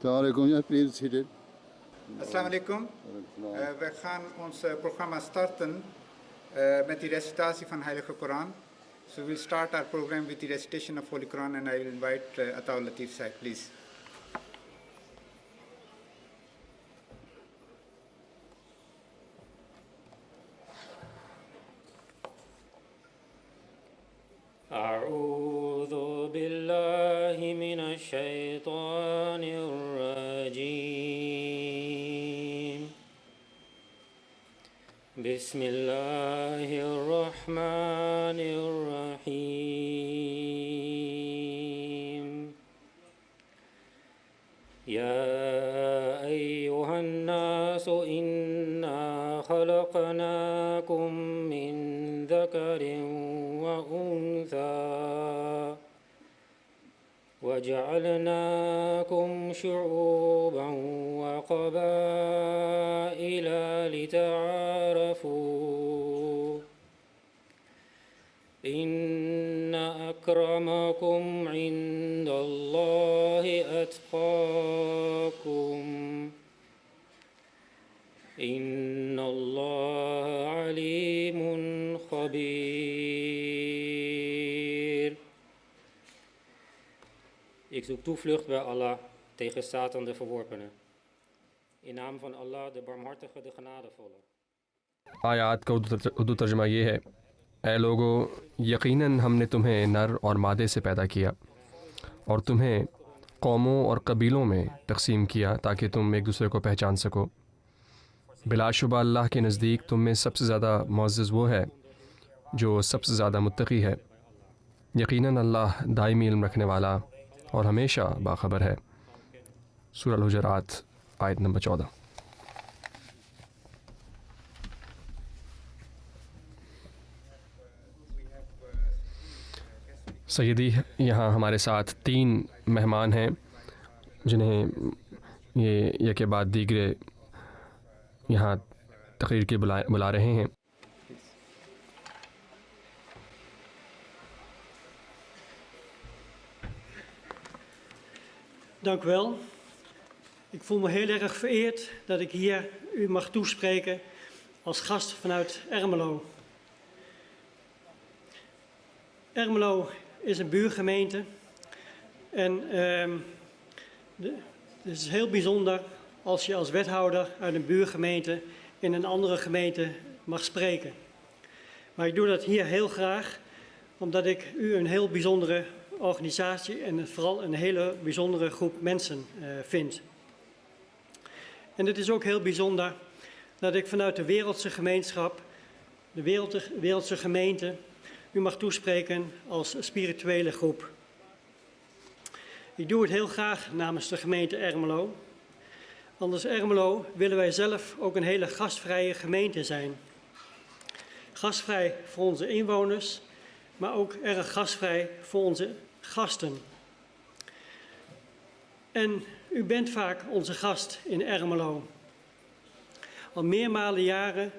Assalamualaikum, ja, please seated. Assalamu alaikum. We gaan ons programma starten met die recitatie van Heilige Koran. So we'll start our program with the recitation of Holy Quran, and I will invite Ataul Latif Sahib, please. أعوذ بالله من الشيطان الرجيم بسم الله الرحمن الرحيم يا أيها الناس إنا خلقناكم من ذكر وأنثى وجعلناكم شعوبا وقبائل لتعارفوا إن أكرمكم عند الله أتقاكم إن الله عليم خبير. Ik zoek toevlucht bij Allah tegen Satan de verworpene. In naam van Allah de barmhartige, de genadevolle. آیات کا اردو ترجمہ یہ ہے: اے لوگو، یقیناً ہم نے تمہیں نر اور مادے سے پیدا کیا اور تمہیں قوموں اور قبیلوں میں تقسیم کیا تاکہ تم ایک دوسرے کو پہچان سکو۔ بلا شبہ اللہ کے نزدیک تم میں سب سے زیادہ معزز وہ ہے جو سب سے زیادہ متقی ہے۔ یقیناً اللہ دائمی علم رکھنے والا اور ہمیشہ باخبر ہے۔ سورہ الحجرات آیت نمبر 14۔ سیدی، یہاں ہمارے ساتھ 3 مہمان ہیں جنہیں یہ یک کے بعد دیگرے یہاں تقریر کے بلا رہے ہیں۔ Dank u wel. Ik voel me heel erg vereerd dat ik hier u mag toespreken als gast vanuit Ermelo. Ermelo is een buurgemeente en het is heel bijzonder als je als wethouder uit een buurgemeente in een andere gemeente mag spreken. Maar ik doe dat hier heel graag, omdat ik u een heel bijzondere organisatie en vooral een hele bijzondere groep mensen vind. En het is ook heel bijzonder dat ik vanuit de wereldse gemeenschap, de wereldse gemeente, u mag toespreken als spirituele groep. Ik doe het heel graag namens de gemeente Ermelo. Want als Ermelo willen wij zelf ook een hele gastvrije gemeente zijn. Gastvrij voor onze inwoners, maar ook erg gastvrij voor onze gasten. En u bent vaak onze gast in Ermelo. Al meermalen jaren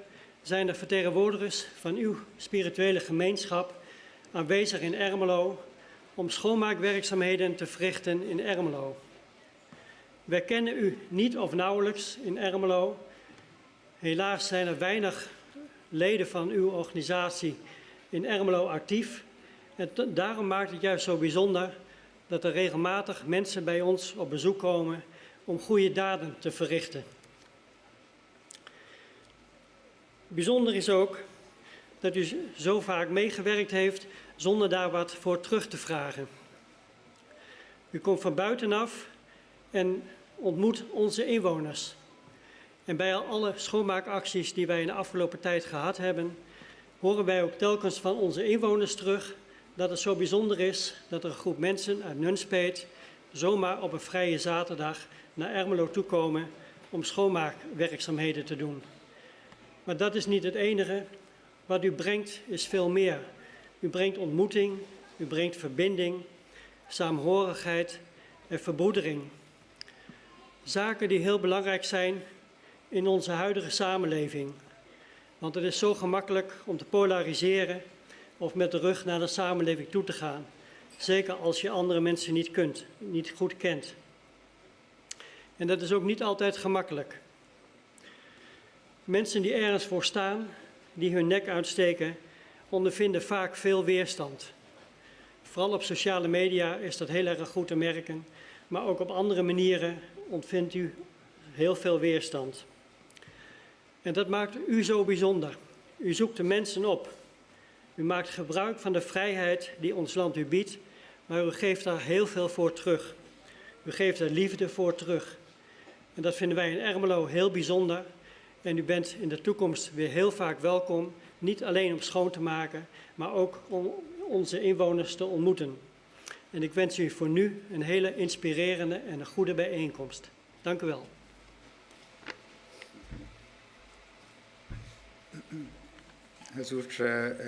zijn er vertegenwoordigers van uw spirituele gemeenschap aanwezig in Ermelo om schoonmaakwerkzaamheden te verrichten in Ermelo. Wij kennen u niet of nauwelijks in Ermelo. Helaas zijn er weinig leden van uw organisatie in Ermelo actief. En daarom maakt het juist zo bijzonder dat er regelmatig mensen bij ons op bezoek komen om goede daden te verrichten. Bijzonder is ook dat u zo vaak meegewerkt heeft zonder daar wat voor terug te vragen. U komt van buitenaf en ontmoet onze inwoners. En bij alle schoonmaakacties die wij in de afgelopen tijd gehad hebben, horen wij ook telkens van onze inwoners terug dat het zo bijzonder is dat er een groep mensen uit Nunspeet zomaar op een vrije zaterdag naar Ermelo toekomen om schoonmaakwerkzaamheden te doen. Maar dat is niet het enige. Wat u brengt is veel meer. U brengt ontmoeting, u brengt verbinding, saamhorigheid en verbroedering. Zaken die heel belangrijk zijn in onze huidige samenleving. Want het is zo gemakkelijk om te polariseren of met de rug naar de samenleving toe te gaan. Zeker als je andere mensen niet goed kent. En dat is ook niet altijd gemakkelijk. Mensen die ergens voor staan, die hun nek uitsteken, ondervinden vaak veel weerstand. Vooral op sociale media is dat heel erg goed te merken, maar ook op andere manieren ontvindt u heel veel weerstand. En dat maakt u zo bijzonder. U zoekt de mensen op. U maakt gebruik van de vrijheid die ons land u biedt, maar u geeft daar heel veel voor terug. U geeft er liefde voor terug. En dat vinden wij in Ermelo heel bijzonder. En u bent in de toekomst weer heel vaak welkom, niet alleen om schoon te maken, maar ook om onze inwoners te ontmoeten. En ik wens u voor nu een hele inspirerende en een goede bijeenkomst. Dank u wel.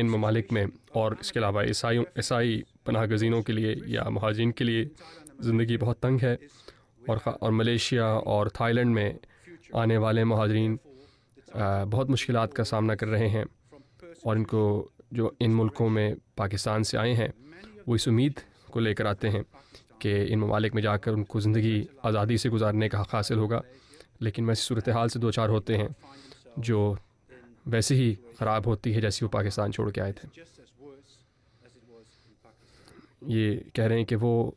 ان ممالک میں اور اس کے علاوہ عیسائی پناہ گزینوں کے لیے یا مہاجرین کے لیے زندگی بہت تنگ ہے، اور ملیشیا اور تھائی لینڈ میں آنے والے مہاجرین بہت مشکلات کا سامنا کر رہے ہیں، اور ان کو جو ان ملکوں میں پاکستان سے آئے ہیں وہ اس امید کو لے کر آتے ہیں کہ ان ممالک میں جا کر ان کو زندگی آزادی سے گزارنے کا حق حاصل ہوگا، لیکن ویسی صورتحال سے دو چار ہوتے ہیں جو ویسے ہی خراب ہوتی ہے جیسی وہ پاکستان چھوڑ کے آئے تھے۔ یہ کہہ رہے ہیں کہ وہ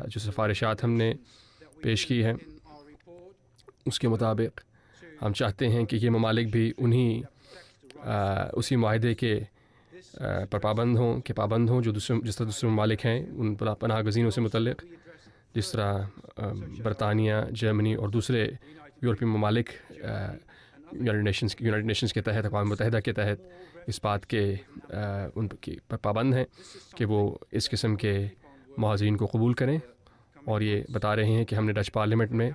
جو سفارشات ہم نے پیش کی ہے اس کے مطابق ہم چاہتے ہیں کہ یہ ممالک بھی اسی معاہدے کے پر پابند ہوں جو جس طرح دوسرے ممالک ہیں ان پناہ گزینوں سے متعلق، جس طرح برطانیہ، جرمنی اور دوسرے یورپی ممالک یونائٹڈ نیشنز کے تحت، اقوام متحدہ کے تحت اس بات کے ان پر پابند ہیں کہ وہ اس قسم کے مہاجرین کو قبول کریں، اور یہ بتا رہے ہیں کہ ہم نے ڈچ پارلیمنٹ میں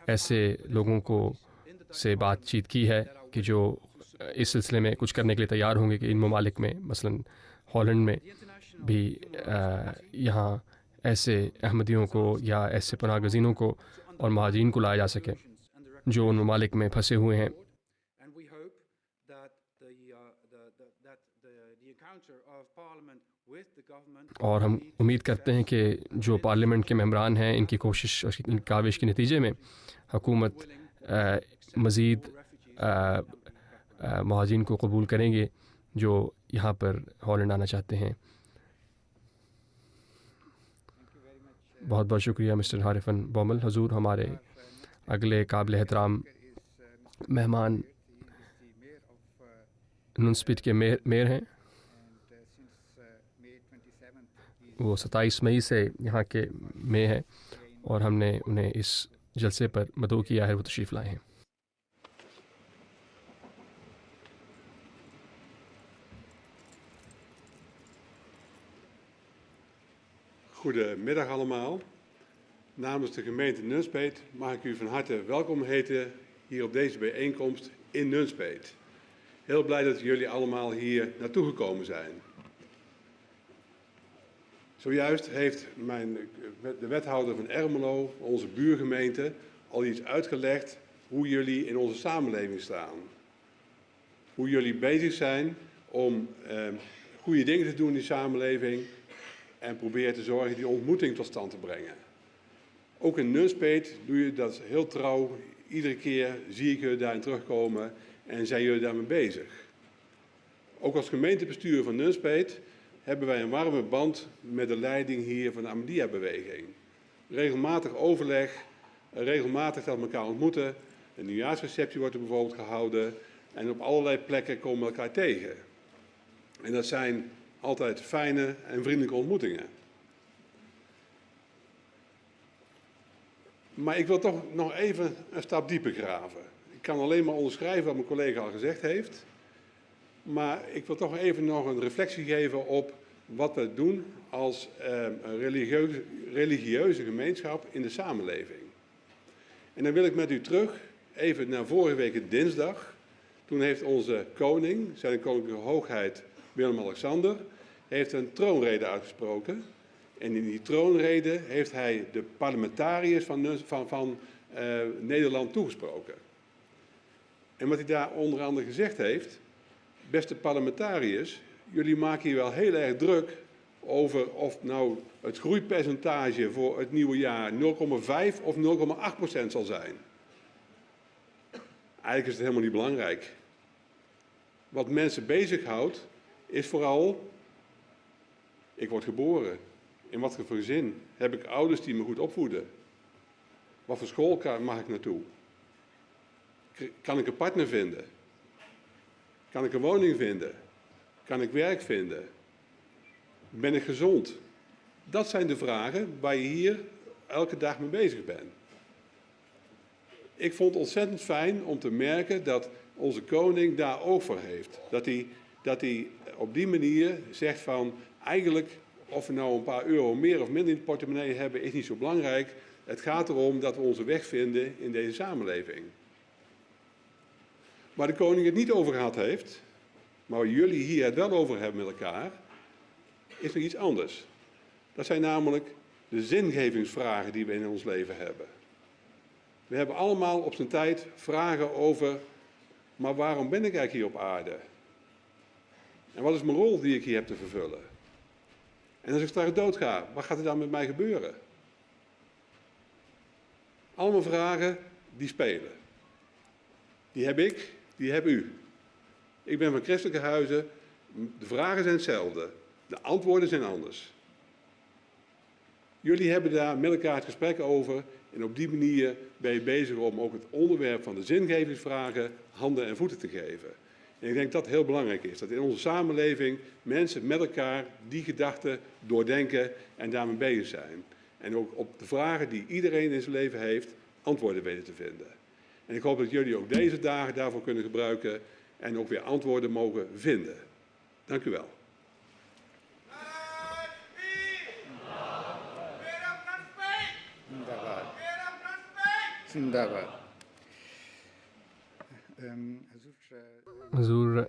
ایسے لوگوں سے بات چیت کی ہے کہ جو اس سلسلے میں کچھ کرنے کے لیے تیار ہوں گے کہ ان ممالک میں مثلا ہالینڈ میں بھی یہاں ایسے احمدیوں کو یا ایسے پناہ گزینوں کو اور مہاجرین کو لایا جا سکے جو ان ممالک میں پھنسے ہوئے ہیں۔ اور ہم امید کرتے ہیں کہ جو پارلیمنٹ کے ممبران ہیں ان کی کوشش اور ان کاوش کے نتیجے میں حکومت مزید مہاجرین کو قبول کریں گے جو یہاں پر ہالینڈ آنا چاہتے ہیں۔ بہت بہت شکریہ مسٹر حارفن بومل۔ حضور، ہمارے اگلے قابل احترام مہمان نونسپٹ کے میئر ہیں، وہ 27 مئی سے یہاں کے میں ہیں اور ہم نے انہیں اس جلسے پر مدعو کیا ہے، وہ تشریف لائے ہیں۔ Goedemiddag allemaal. Namens de gemeente Nunspeet mag ik u van harte welkom heten hier op deze bijeenkomst in Nunspeet. Heel blij dat jullie allemaal hier naartoe gekomen zijn. Zojuist heeft de wethouder van Ermelo, onze buurgemeente, al iets uitgelegd hoe jullie in onze samenleving staan. Hoe jullie bezig zijn om goede dingen te doen in die samenleving en proberen te zorgen die ontmoeting tot stand te brengen. Ook in Nunspeet doe je dat heel trouw. Iedere keer zie ik jullie daarin terugkomen en zijn jullie daarmee bezig. Ook als gemeentebestuur van Nunspeet hebben wij een warme band met de leiding hier van de Ahmadiyya-beweging. Regelmatig overleg, regelmatig dat we elkaar ontmoeten. Een nieuwjaarsreceptie wordt er bijvoorbeeld gehouden en op allerlei plekken komen we elkaar tegen. En dat zijn altijd fijne en vriendelijke ontmoetingen. Maar ik wil toch nog even een stap dieper graven. Ik kan alleen maar onderschrijven wat mijn collega al gezegd heeft. Maar ik wil toch even nog een reflectie geven op wat we doen als religieuze gemeenschap in de samenleving. En dan wil ik met u terug even naar vorige week dinsdag. Toen heeft onze koning, zijn koninklijke hoogheid Willem-Alexander, heeft een troonrede uitgesproken. En in die troonrede heeft hij de parlementariërs van Nederland toegesproken. En wat hij daar onder andere gezegd heeft: beste parlementariërs, jullie maken hier wel heel erg druk over of nou het groeipercentage voor het nieuwe jaar 0,5 of 0,8% zal zijn. Eigenlijk is het helemaal niet belangrijk. Wat mensen bezighoudt is vooral: ik word geboren. In wat voor gezin? Heb ik ouders die me goed opvoeden? Wat voor school mag ik naartoe? Kan ik een partner vinden? Kan ik een woning vinden? Kan ik werk vinden? Ben ik gezond? Dat zijn de vragen waar je hier elke dag mee bezig bent. Ik vond het ontzettend fijn om te merken dat onze koning daar oog voor heeft. Dat hij op die manier zegt van: eigenlijk, of we nou een paar euro meer of minder in de portemonnee hebben, is niet zo belangrijk. Het gaat erom dat we onze weg vinden in deze samenleving. Waar de koning het niet over gehad heeft, Maar waar jullie hier het wel over hebben met elkaar, is nog iets anders. Dat zijn namelijk de zingevingsvragen die we in ons leven hebben. We hebben allemaal op zijn tijd vragen over, maar waarom ben ik eigenlijk hier op aarde? En wat is mijn rol die ik hier heb te vervullen? En als ik straks doodga, wat gaat er dan met mij gebeuren? Allemaal vragen die spelen. Die heb ik, die heb u. Ik ben van christelijke huizen, de vragen zijn hetzelfde, de antwoorden zijn anders. Jullie hebben daar met elkaar het gesprek over en op die manier ben je bezig om ook het onderwerp van de zingevingsvragen handen en voeten te geven. En ik denk dat het heel belangrijk is, dat in onze samenleving mensen met elkaar die gedachten doordenken en daarmee bezig zijn. En ook op de vragen die iedereen in zijn leven heeft, antwoorden weten te vinden. En ik hoop dat jullie ook deze dagen daarvoor kunnen gebruiken en ook weer antwoorden mogen vinden. Dank u wel. Zindabad. حضور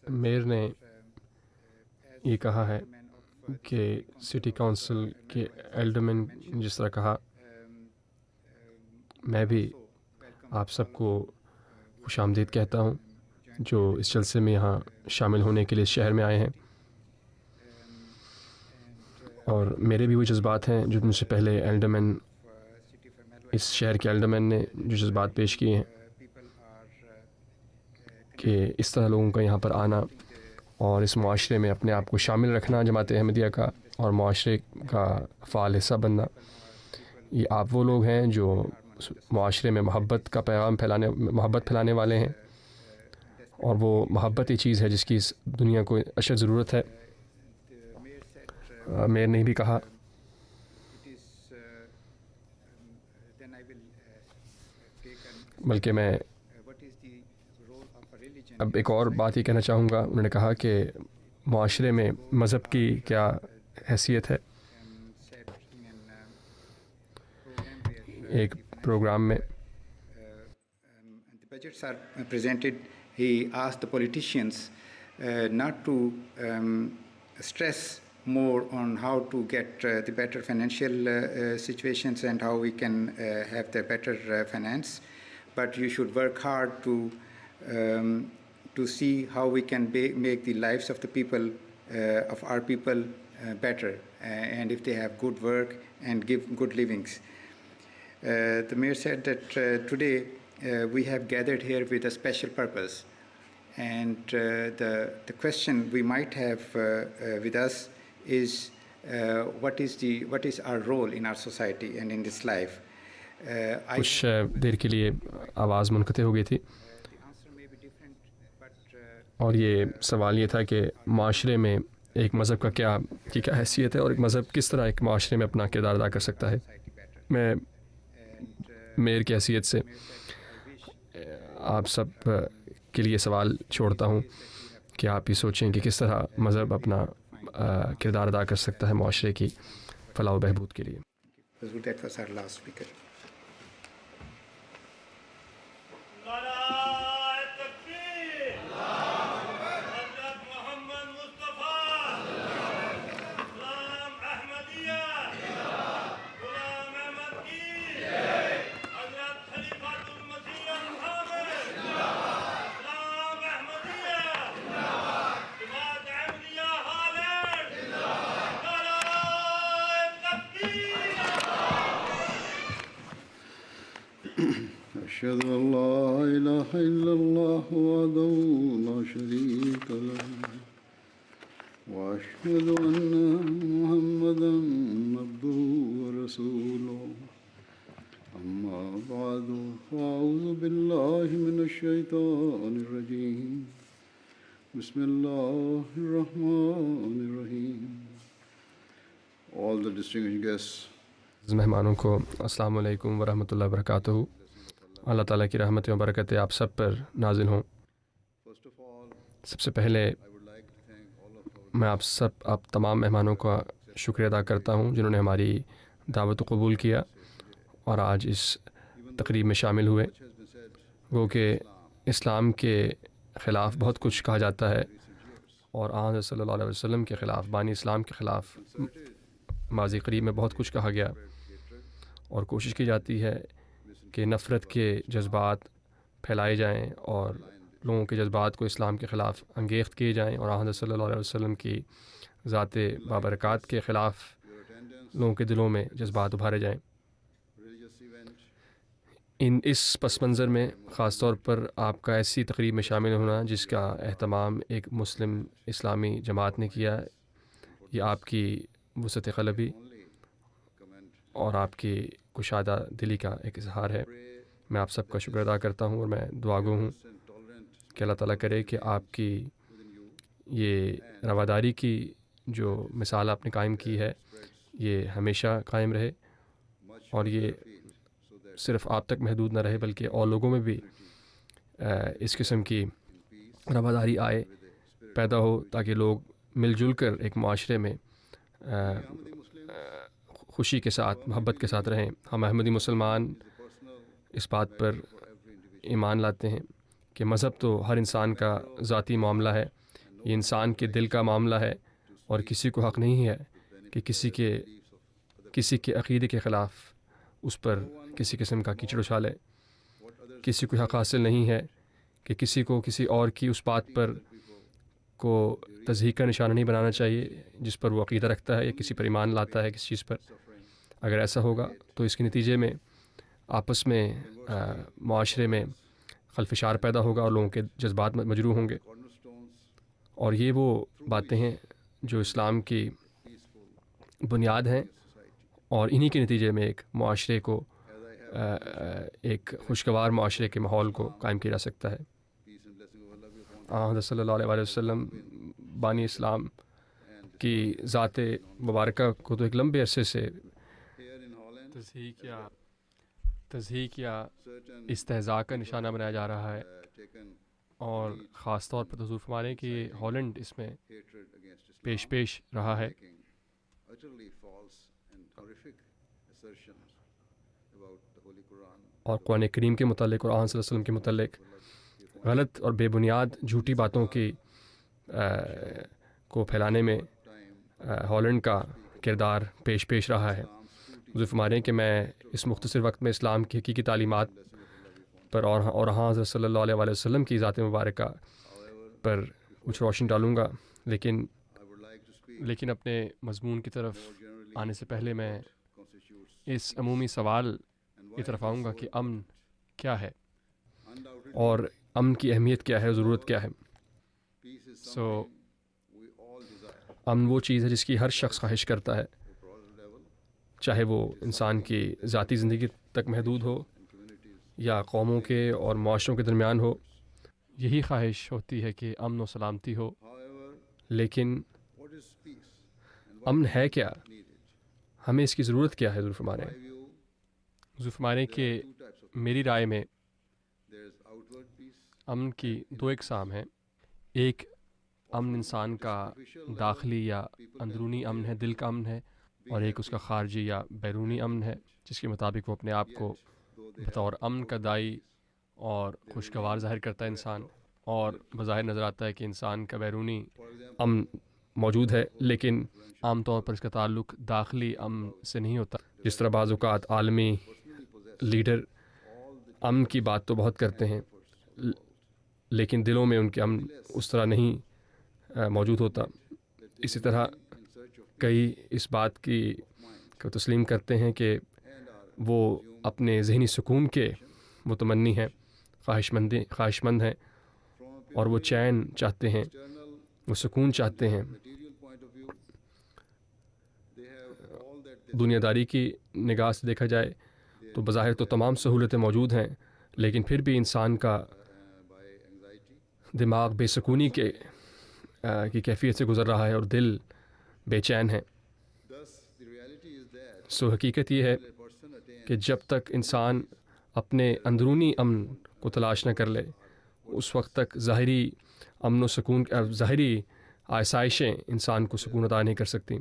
میر نے یہ کہا ہے کہ city council کے ایلڈرمین جس طرح کہا، میں بھی آپ سب کو خوش آمدید کہتا ہوں جو اس جلسے میں یہاں شامل ہونے کے لیے شہر میں آئے ہیں، اور میرے بھی وہ جذبات ہیں جو مجھ سے پہلے ایلڈرمین، اس شہر کے ایلڈرمین نے جو جذبات پیش کیے ہیں کہ اس طرح لوگوں کا یہاں پر آنا اور اس معاشرے میں اپنے آپ کو شامل رکھنا جماعت احمدیہ کا اور معاشرے کا فعال حصہ بننا، یہ آپ وہ لوگ ہیں جو معاشرے میں محبت کا پیغام محبت پھیلانے والے ہیں، اور وہ محبت ہی چیز ہے جس کی اس دنیا کو اشد ضرورت ہے۔ میر نے بھی کہا بلکہ میں اب ایک اور بات یہ کہنا چاہوں گا، انہوں نے کہا کہ معاشرے میں مذہب کی کیا حیثیت ہے۔ ایک پروگرام میں the budgets are presented, he asked the politicians not to stress more on how to get the better financial situations and how we can have the better finance, but you should work hard to see how we can make the lives of the people, of our people, better, and if they have good work and give good livings. The mayor said that today we have gathered here with a special purpose, and the question we might have with us is what is our role in our society and in this life. کچھ دیر کے لیے آواز منقطع ہو گئی تھی، اور یہ سوال یہ تھا کہ معاشرے میں ایک مذہب کا کیا حیثیت ہے اور ایک مذہب کس طرح ایک معاشرے میں اپنا کردار ادا کر سکتا ہے۔ میں میئر کی حیثیت سے آپ سب کے لیے سوال چھوڑتا ہوں کہ آپ یہ سوچیں کہ کس طرح مذہب اپنا کردار ادا کر سکتا ہے معاشرے کی فلاح و بہبود کے لیے۔ That was our last speaker. أشهد أن لا إله إلا الله وحده لا شريك له وأشهد أن محمدا عبده ورسوله أما بعد فأعوذ بالله من الشيطان الرجيم بسم الله الرحمن الرحيم. All the distinguished guests, مہمانوں کو السلام علیکم ورحمۃ اللہ وبرکاتہ۔ اللہ تعالیٰ کی رحمتیں و برکتیں آپ سب پر نازل ہوں۔ سب سے پہلے میں آپ تمام مہمانوں کا شکریہ ادا کرتا ہوں جنہوں نے ہماری دعوت کو قبول کیا اور آج اس تقریب میں شامل ہوئے۔ گو کہ اسلام کے خلاف بہت کچھ کہا جاتا ہے اور آن صلی اللہ علیہ وسلم کے خلاف، بانی اسلام کے خلاف ماضی قریب میں بہت کچھ کہا گیا، اور کوشش کی جاتی ہے کہ نفرت کے جذبات پھیلائے جائیں اور لوگوں کے جذبات کو اسلام کے خلاف انگیخت کیے جائیں، اور آن صلی اللہ علیہ وسلم کی ذات بابرکات کے خلاف لوگوں کے دلوں میں جذبات ابھارے جائیں۔ اس پس منظر میں خاص طور پر آپ کا ایسی تقریب میں شامل ہونا جس کا اہتمام ایک مسلم اسلامی جماعت نے کیا، یہ آپ کی وسعت قلبی اور آپ کی کشادہ دلی کا ایک اظہار ہے۔ میں آپ سب کا شکر ادا کرتا ہوں، اور میں دعاگو ہوں کہ اللہ تعالیٰ کرے کہ آپ کی یہ رواداری کی جو مثال آپ نے قائم کی ہے یہ ہمیشہ قائم رہے، اور یہ صرف آپ تک محدود نہ رہے بلکہ اور لوگوں میں بھی اس قسم کی رواداری آئے، پیدا ہو، تاکہ لوگ مل جل کر ایک معاشرے میں خوشی کے ساتھ، محبت کے ساتھ رہیں۔ ہم احمدی مسلمان اس بات پر ایمان لاتے ہیں کہ مذہب تو ہر انسان کا ذاتی معاملہ ہے، یہ انسان کے دل کا معاملہ ہے، اور کسی کو حق نہیں ہے کہ کسی کے عقیدے کے خلاف اس پر کسی قسم کا کیچڑ اچھالے۔ کسی کو حق حاصل نہیں ہے کہ کسی کو کسی اور کی اس بات پر کو تضحیق کا نشانہ نہیں بنانا چاہیے جس پر وہ عقیدہ رکھتا ہے یا کسی پر ایمان لاتا ہے کسی چیز پر۔ اگر ایسا ہوگا تو اس کے نتیجے میں آپس میں معاشرے میں خلفشار پیدا ہوگا اور لوگوں کے جذبات مجروح ہوں گے، اور یہ وہ باتیں ہیں جو اسلام کی بنیاد ہیں، اور انہی کے نتیجے میں ایک معاشرے کو ایک خوشگوار معاشرے کے ماحول کو قائم کیا جا سکتا ہے۔ حضرت صلی اللہ علیہ وسلم بانی اسلام کی ذات مبارکہ کو تو ایک لمبے عرصے سے تضحیق یا استہزاء کا نشانہ بنایا جا رہا ہے، اور خاص طور پر حضور فرما رہے ہیں کہ ہالینڈ اس میں پیش رہا ہے۔ اور قرآن کریم کے متعلق اور آن صلی اللہ علیہ وسلم کے متعلق غلط اور بے بنیاد جھوٹی باتوں کی کو پھیلانے میں ہالینڈ کا کردار پیش رہا ہے۔ حضور فرما رہے ہیں کہ میں اس مختصر وقت میں اسلام کی حقیقی تعلیمات پر اور حضرت صلی اللہ علیہ وسلم کی ذات مبارکہ پر کچھ روشن ڈالوں گا، لیکن اپنے مضمون کی طرف آنے سے پہلے میں اس عمومی سوال کی طرف آؤں گا کہ امن کیا ہے اور امن کی اہمیت کیا ہے، ضرورت کیا ہے۔ امن وہ چیز ہے جس کی ہر شخص خواہش کرتا ہے، چاہے وہ انسان کی ذاتی زندگی تک محدود ہو یا قوموں کے اور معاشروں کے درمیان ہو۔ یہی خواہش ہوتی ہے کہ امن و سلامتی ہو، لیکن امن ہے کیا؟ ہمیں اس کی ضرورت کیا ہے؟ حضور فرما رہے ہیں کہ میری رائے میں امن کی دو اقسام ہیں۔ ایک امن انسان کا داخلی یا اندرونی امن ہے، دل کا امن ہے، اور ایک اس کا خارجی یا بیرونی امن ہے، جس کے مطابق وہ اپنے آپ کو بطور امن کا دائی اور خوشگوار ظاہر کرتا ہے انسان، اور بظاہر نظر آتا ہے کہ انسان کا بیرونی امن موجود ہے، لیکن عام طور پر اس کا تعلق داخلی امن سے نہیں ہوتا۔ جس طرح بعض اوقات عالمی لیڈر امن کی بات تو بہت کرتے ہیں، لیکن دلوں میں ان کے امن اس طرح نہیں موجود ہوتا۔ اسی طرح کئی اس بات کی تسلیم کرتے ہیں کہ وہ اپنے ذہنی سکون کے متمنی ہیں، خواہش مند ہیں، اور وہ چین چاہتے ہیں، وہ سکون چاہتے ہیں۔ دنیا داری کی نگاہ سے دیکھا جائے تو بظاہر تو تمام سہولتیں موجود ہیں، لیکن پھر بھی انسان کا دماغ بے سکونی کی کیفیت سے گزر رہا ہے اور دل بے چین ہے۔ حقیقت یہ ہے کہ جب تک انسان اپنے اندرونی امن کو تلاش نہ کر لے، اس وقت تک ظاہری امن و سکون، ظاہری آسائشیں انسان کو سکون عطا نہیں کر سکتی۔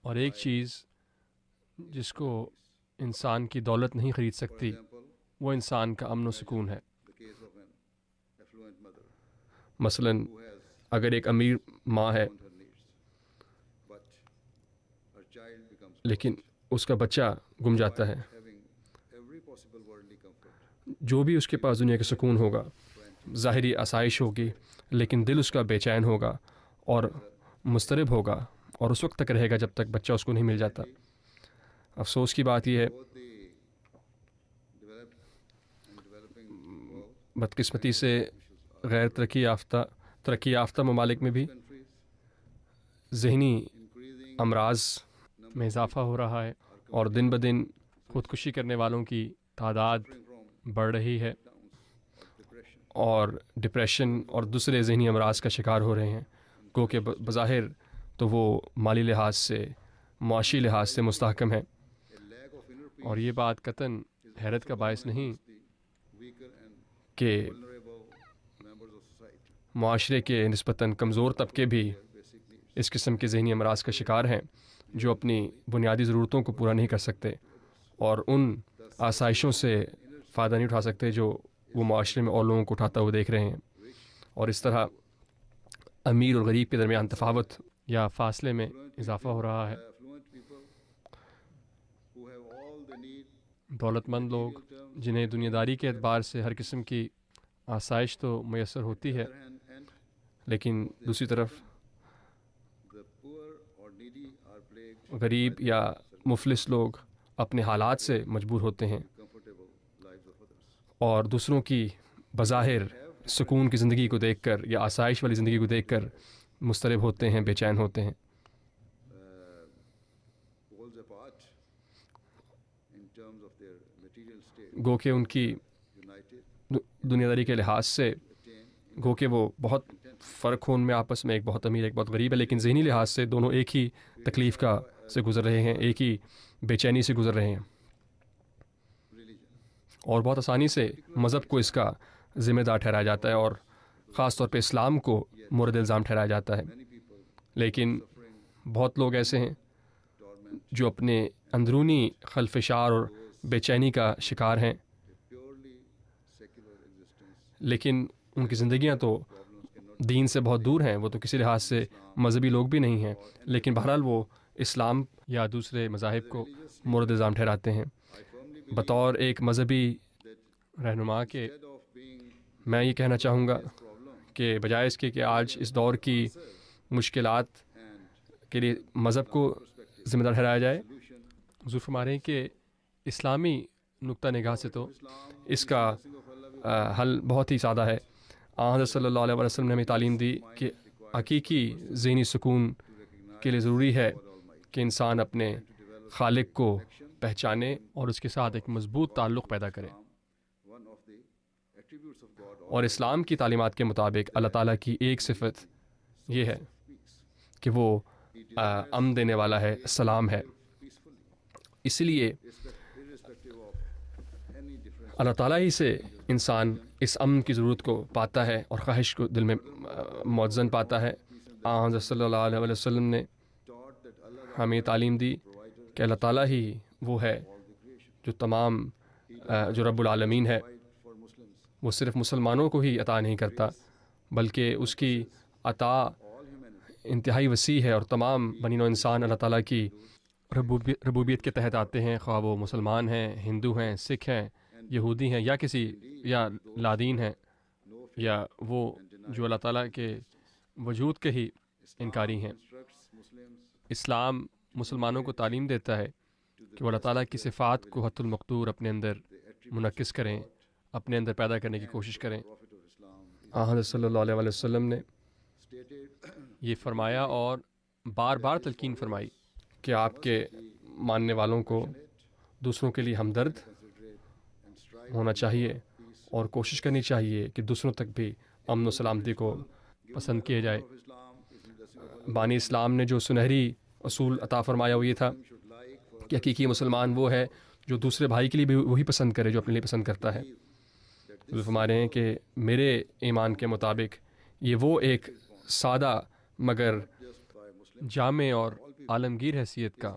اور ایک چیز جس کو انسان کی دولت نہیں خرید سکتی وہ انسان کا امن و سکون ہے۔ مثلاً اگر ایک امیر ماں ہے لیکن اس کا بچہ گم جاتا ہے، جو بھی اس کے پاس دنیا کا سکون ہوگا، ظاہری آسائش ہوگی، لیکن دل اس کا بے چین ہوگا اور مضطرب ہوگا، اور اس وقت تک رہے گا جب تک بچہ اس کو نہیں مل جاتا۔ افسوس کی بات یہ ہے، بدقسمتی سے غیر ترقی یافتہ ممالک میں بھی ذہنی امراض میں اضافہ ہو رہا ہے، اور دن بدن خودکشی کرنے والوں کی تعداد بڑھ رہی ہے، اور ڈپریشن اور دوسرے ذہنی امراض کا شکار ہو رہے ہیں، گو کہ بظاہر تو وہ مالی لحاظ سے، معاشی لحاظ سے مستحکم ہے۔ اور یہ بات قطعاً حیرت کا باعث نہیں کہ معاشرے کے نسبتاً کمزور طبقے بھی اس قسم کے ذہنی امراض کا شکار ہیں، جو اپنی بنیادی ضرورتوں کو پورا نہیں کر سکتے اور ان آسائشوں سے فائدہ نہیں اٹھا سکتے جو وہ معاشرے میں اور لوگوں کو اٹھاتا ہوئے دیکھ رہے ہیں، اور اس طرح امیر اور غریب کے درمیان تفاوت یا فاصلے میں اضافہ ہو رہا ہے۔ دولت مند لوگ جنہیں دنیا داری کے اعتبار سے ہر قسم کی آسائش تو میسر ہوتی ہے، لیکن دوسری طرف غریب یا مفلس لوگ اپنے حالات سے مجبور ہوتے ہیں اور دوسروں کی بظاہر سکون کی زندگی کو دیکھ کر یا آسائش والی زندگی کو دیکھ کر مضطرب ہوتے ہیں، بے چین ہوتے ہیں۔ گو کہ ان کی دنیا داری کے لحاظ سے گو کہ وہ بہت فرق ہو ان میں آپس میں، ایک بہت امیر ایک بہت غریب ہے، لیکن ذہنی لحاظ سے دونوں ایک ہی تکلیف کا سے گزر رہے ہیں، ایک ہی بے چینی سے گزر رہے ہیں، اور بہت آسانی سے مذہب کو اس کا ذمہ دار ٹھہرایا جاتا ہے، اور خاص طور پہ اسلام کو مورد الزام ٹھہرایا جاتا ہے۔ لیکن بہت لوگ ایسے ہیں جو اپنے اندرونی خلفشار اور بے چینی کا شکار ہیں، لیکن ان کی زندگیاں تو دین سے بہت دور ہیں، وہ تو کسی لحاظ سے مذہبی لوگ بھی نہیں ہیں، لیکن بہرحال وہ اسلام یا دوسرے مذاہب کو مورد الزام ٹھہراتے ہیں۔ بطور ایک مذہبی رہنما کے میں یہ کہنا چاہوں گا کہ بجائے اس کے کہ آج اس دور کی مشکلات کے لیے مذہب کو ذمہ دار ٹھہرایا جائے، حضور فرما رہے ہیں کہ اسلامی نقطہ نگاہ سے تو اس کا حل بہت ہی سادہ ہے۔ حضرت صلی اللہ علیہ وسلم نے ہمیں تعلیم دی کہ حقیقی ذہنی سکون کے لیے ضروری ہے کہ انسان اپنے خالق کو پہچانے اور اس کے ساتھ ایک مضبوط تعلق پیدا کرے، اور اسلام کی تعلیمات کے مطابق اللہ تعالیٰ کی ایک صفت یہ ہے کہ وہ امن دینے والا ہے، سلام ہے۔ اس لیے اللہ تعالیٰ ہی سے انسان اس امن کی ضرورت کو پاتا ہے اور خواہش کو دل میں مؤذن پاتا ہے۔ حضرت صلی اللہ علیہ وسلم نے ہمیں تعلیم دی کہ اللہ تعالیٰ ہی وہ ہے جو جو رب العالمین ہے، وہ صرف مسلمانوں کو ہی عطا نہیں کرتا بلکہ اس کی عطا انتہائی وسیع ہے، اور تمام بنی نوع انسان اللہ تعالیٰ کی ربوبیت کے تحت آتے ہیں، خواہ وہ مسلمان ہیں، ہندو ہیں، سکھ ہیں، یہودی ہیں، یا لادین ہیں، یا وہ جو اللہ تعالیٰ کے وجود کے ہی انکاری ہیں۔ اسلام مسلمانوں کو تعلیم دیتا ہے کہ وہ اللہ تعالیٰ کی صفات کو حت المقدور اپنے اندر منعکس کریں، اپنے اندر پیدا کرنے کی کوشش کریں۔ حضرت صلی اللہ علیہ وسلم نے یہ فرمایا اور بار بار تلقین فرمائی کہ آپ کے ماننے والوں کو دوسروں کے لیے ہمدرد ہونا چاہیے اور کوشش کرنی چاہیے کہ دوسروں تک بھی امن و سلامتی کو پسند کیا جائے۔ بانی اسلام نے جو سنہری اصول عطا فرمایا وہ یہ تھا کہ حقیقی مسلمان وہ ہے جو دوسرے بھائی کے لیے بھی وہی پسند کرے جو اپنے لیے پسند کرتا ہے۔ وہ فرما رہے ہیں کہ میرے ایمان کے مطابق یہ وہ ایک سادہ مگر جامع اور عالمگیر حیثیت کا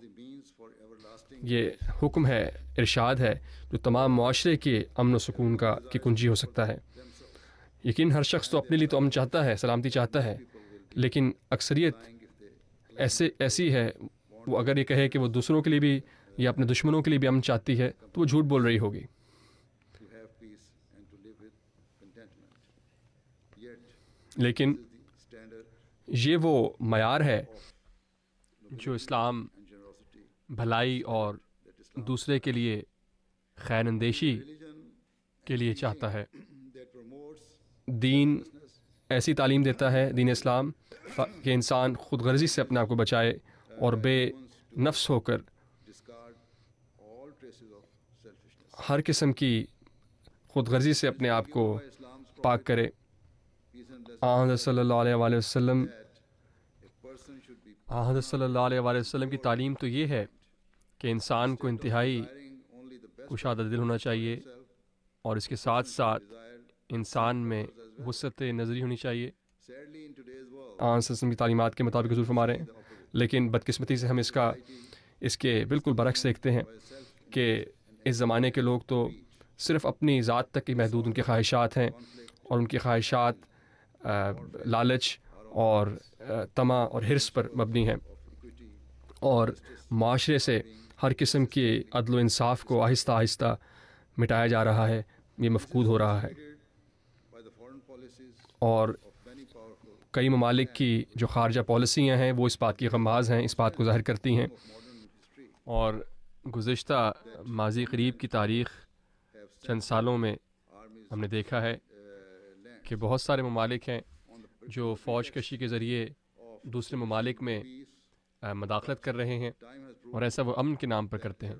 یہ حکم ہے، ارشاد ہے، جو تمام معاشرے کے امن و سکون کی کنجی ہو سکتا ہے۔ یقین ہر شخص تو اپنے لیے تو امن چاہتا ہے، سلامتی چاہتا ہے، لیکن اکثریت ایسی ہے، وہ اگر یہ کہے کہ وہ دوسروں کے لیے بھی یا اپنے دشمنوں کے لیے بھی امن چاہتی ہے تو وہ جھوٹ بول رہی ہوگی. لیکن یہ وہ معیار ہے جو اسلام بھلائی اور دوسرے کے لیے خیر اندیشی کے لیے چاہتا ہے. دین ایسی تعلیم دیتا ہے، دین اسلام، کہ انسان خود غرضی سے اپنے آپ کو بچائے اور بے نفس ہو کر ہر قسم کی خود غرضی سے اپنے آپ کو پاک کرے. حضرت صلی اللہ علیہ وآلہ وسلم حضرت صلی اللہ علیہ وآلہ وسلم کی تعلیم تو یہ ہے کہ انسان کو انتہائی کشادہ دل ہونا چاہیے، اور اس کے ساتھ ساتھ انسان میں وسعت نظری ہونی چاہیے. کی تعلیمات کے مطابق حضور فرما رہے ہیں. لیکن بدقسمتی سے ہم اس کے بالکل برعکس دیکھتے ہیں کہ اس زمانے کے لوگ تو صرف اپنی ذات تک ہی محدود ان کی خواہشات ہیں، اور ان کی خواہشات لالچ اور طمع اور حرص پر مبنی ہیں، اور معاشرے سے ہر قسم کی عدل و انصاف کو آہستہ آہستہ مٹایا جا رہا ہے، یہ مفقود ہو رہا ہے. اور کئی ممالک کی جو خارجہ پالیسیاں ہیں وہ اس بات کی غماز ہیں، اس بات کو ظاہر کرتی ہیں. اور گزشتہ ماضی قریب کی تاریخ چند سالوں میں ہم نے دیکھا ہے کہ بہت سارے ممالک ہیں جو فوج کشی کے ذریعے دوسرے ممالک میں مداخلت کر رہے ہیں، اور ایسا وہ امن کے نام پر کرتے ہیں.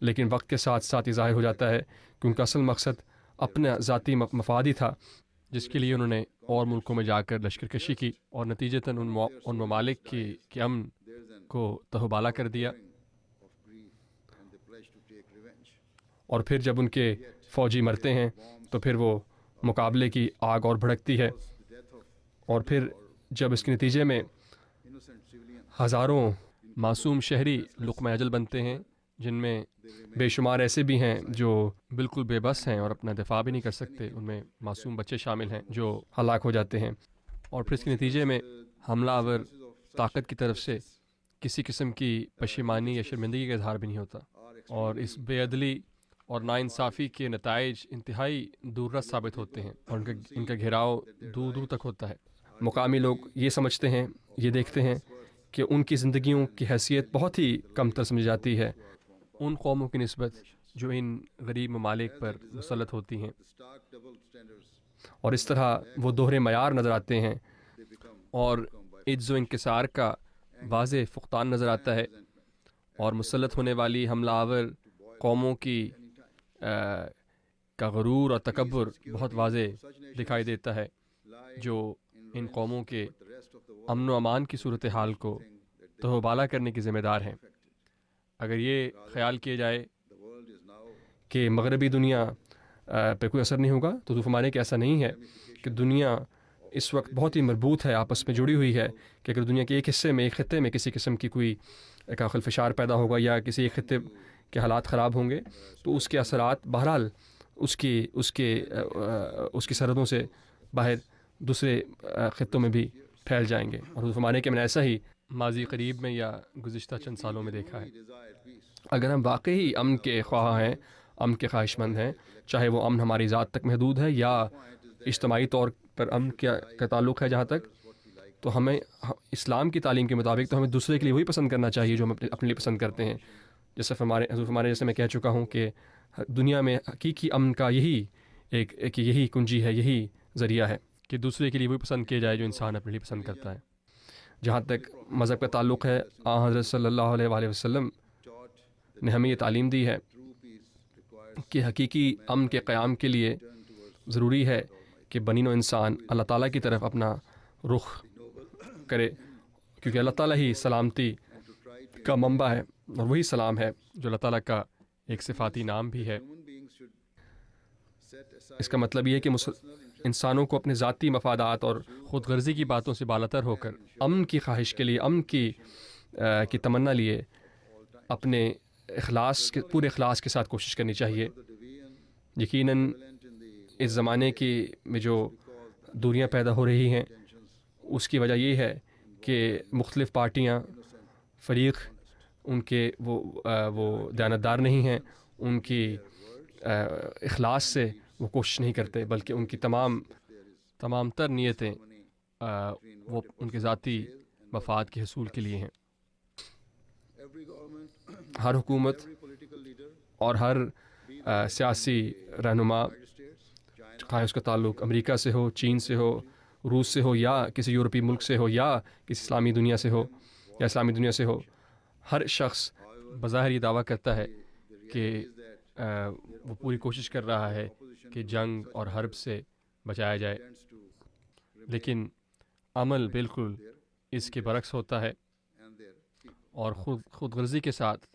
لیکن وقت کے ساتھ ساتھ یہ ظاہر ہو جاتا ہے کہ ان کا اصل مقصد اپنا ذاتی مفاد ہی تھا، جس کے لیے انہوں نے اور ملکوں میں جا کر لشکر کشی کی، اور نتیجتاً ان ممالک کے امن کو تہوبالا کر دیا. اور پھر جب ان کے فوجی مرتے ہیں تو پھر وہ مقابلے کی آگ اور بھڑکتی ہے، اور پھر جب اس کے نتیجے میں ہزاروں معصوم شہری لقمہ اجل بنتے ہیں، جن میں بے شمار ایسے بھی ہیں جو بالکل بے بس ہیں اور اپنا دفاع بھی نہیں کر سکتے، ان میں معصوم بچے شامل ہیں جو ہلاک ہو جاتے ہیں. اور پھر اس کے نتیجے میں حملہ آور طاقت کی طرف سے کسی قسم کی پشیمانی یا شرمندگی کا اظہار بھی نہیں ہوتا، اور اس بے عدلی اور ناانصافی کے نتائج انتہائی دور رس ثابت ہوتے ہیں، اور ان کا گھیراؤ دور دور تک ہوتا ہے. مقامی لوگ یہ سمجھتے ہیں، یہ دیکھتے ہیں کہ ان کی زندگیوں کی حیثیت بہت ہی کم تر سمجھی جاتی ہے ان قوموں کی نسبت جو ان غریب ممالک پر مسلط ہوتی ہیں، اور اس طرح وہ دوہرے معیار نظر آتے ہیں، اور عجز و انکسار کا واضح فقدان نظر آتا ہے، اور مسلط ہونے والی حملہ آور قوموں کی کا غرور اور تکبر بہت واضح دکھائی دیتا ہے، جو ان قوموں کے امن و امان کی صورتحال کو تہوبالا کرنے کی ذمہ دار ہیں. اگر یہ خیال کیا جائے کہ مغربی دنیا پہ کوئی اثر نہیں ہوگا تو فرمانے کہ ایسا نہیں ہے، کہ دنیا اس وقت بہت ہی مربوط ہے، آپس میں جڑی ہوئی ہے، کہ اگر دنیا کے ایک حصے میں، ایک خطے میں کسی قسم کی کوئی خلفشار پیدا ہوگا یا کسی ایک خطے کے حالات خراب ہوں گے تو اس کے اثرات بہرحال اس کی سرحدوں سے باہر دوسرے خطوں میں بھی پھیل جائیں گے. اور فرمانے کہ میں نے ایسا ہی ماضی قریب میں یا گزشتہ چند سالوں میں دیکھا ہے. اگر ہم واقعی امن کے خواہاں ہیں، امن کے خواہش مند ہیں، چاہے وہ امن ہماری ذات تک محدود ہے یا اجتماعی طور پر امن کا تعلق ہے جہاں تک، تو ہمیں اسلام کی تعلیم کے مطابق تو ہمیں دوسرے کے لیے وہی پسند کرنا چاہیے جو ہم اپنے لیے پسند کرتے ہیں. جیسے حضور فرمانے، جیسے میں کہہ چکا ہوں کہ دنیا میں حقیقی امن کا یہی کنجی ہے، یہی ذریعہ ہے کہ دوسرے کے لیے وہی پسند کیا جائے جو انسان اپنے لیے پسند کرتا ہے. جہاں تک مذہب کا تعلق ہے، حضرت صلی اللہ علیہ وآلہ وسلم نے ہمیں یہ تعلیم دی ہے کہ حقیقی امن کے قیام کے لیے ضروری ہے کہ بنی نوع انسان اللہ تعالیٰ کی طرف اپنا رخ کرے، کیونکہ اللہ تعالیٰ ہی سلامتی کا منبع ہے، اور وہی سلام ہے جو اللہ تعالیٰ کا ایک صفاتی نام بھی ہے. اس کا مطلب یہ ہے کہ انسانوں کو اپنے ذاتی مفادات اور خود غرضی کی باتوں سے بالاتر ہو کر امن کی خواہش کے لیے، امن کی تمنا لیے اپنے پورے اخلاص کے ساتھ کوشش کرنی چاہیے. یقیناً اس زمانے میں جو دوریاں پیدا ہو رہی ہیں اس کی وجہ یہ ہے کہ مختلف پارٹیاں فریق ان کے وہ دیانتدار نہیں ہیں، ان کی اخلاص سے وہ کوشش نہیں کرتے، بلکہ ان کی تمام تر نیتیں وہ ان کے ذاتی مفاد کے حصول کے لیے ہیں۔ ہر حکومت اور ہر سیاسی رہنما، خواہ اس کا تعلق امریکہ سے ہو، چین سے ہو، روس سے ہو، یا کسی یورپی ملک سے ہو، یا کسی اسلامی دنیا سے ہو یا اسلامی دنیا سے ہو، ہر شخص بظاہر یہ دعویٰ کرتا ہے کہ وہ پوری کوشش کر رہا ہے کہ جنگ اور حرب سے بچایا جائے، لیکن عمل بالکل اس کے برعکس ہوتا ہے، اور خود غرضی کے ساتھ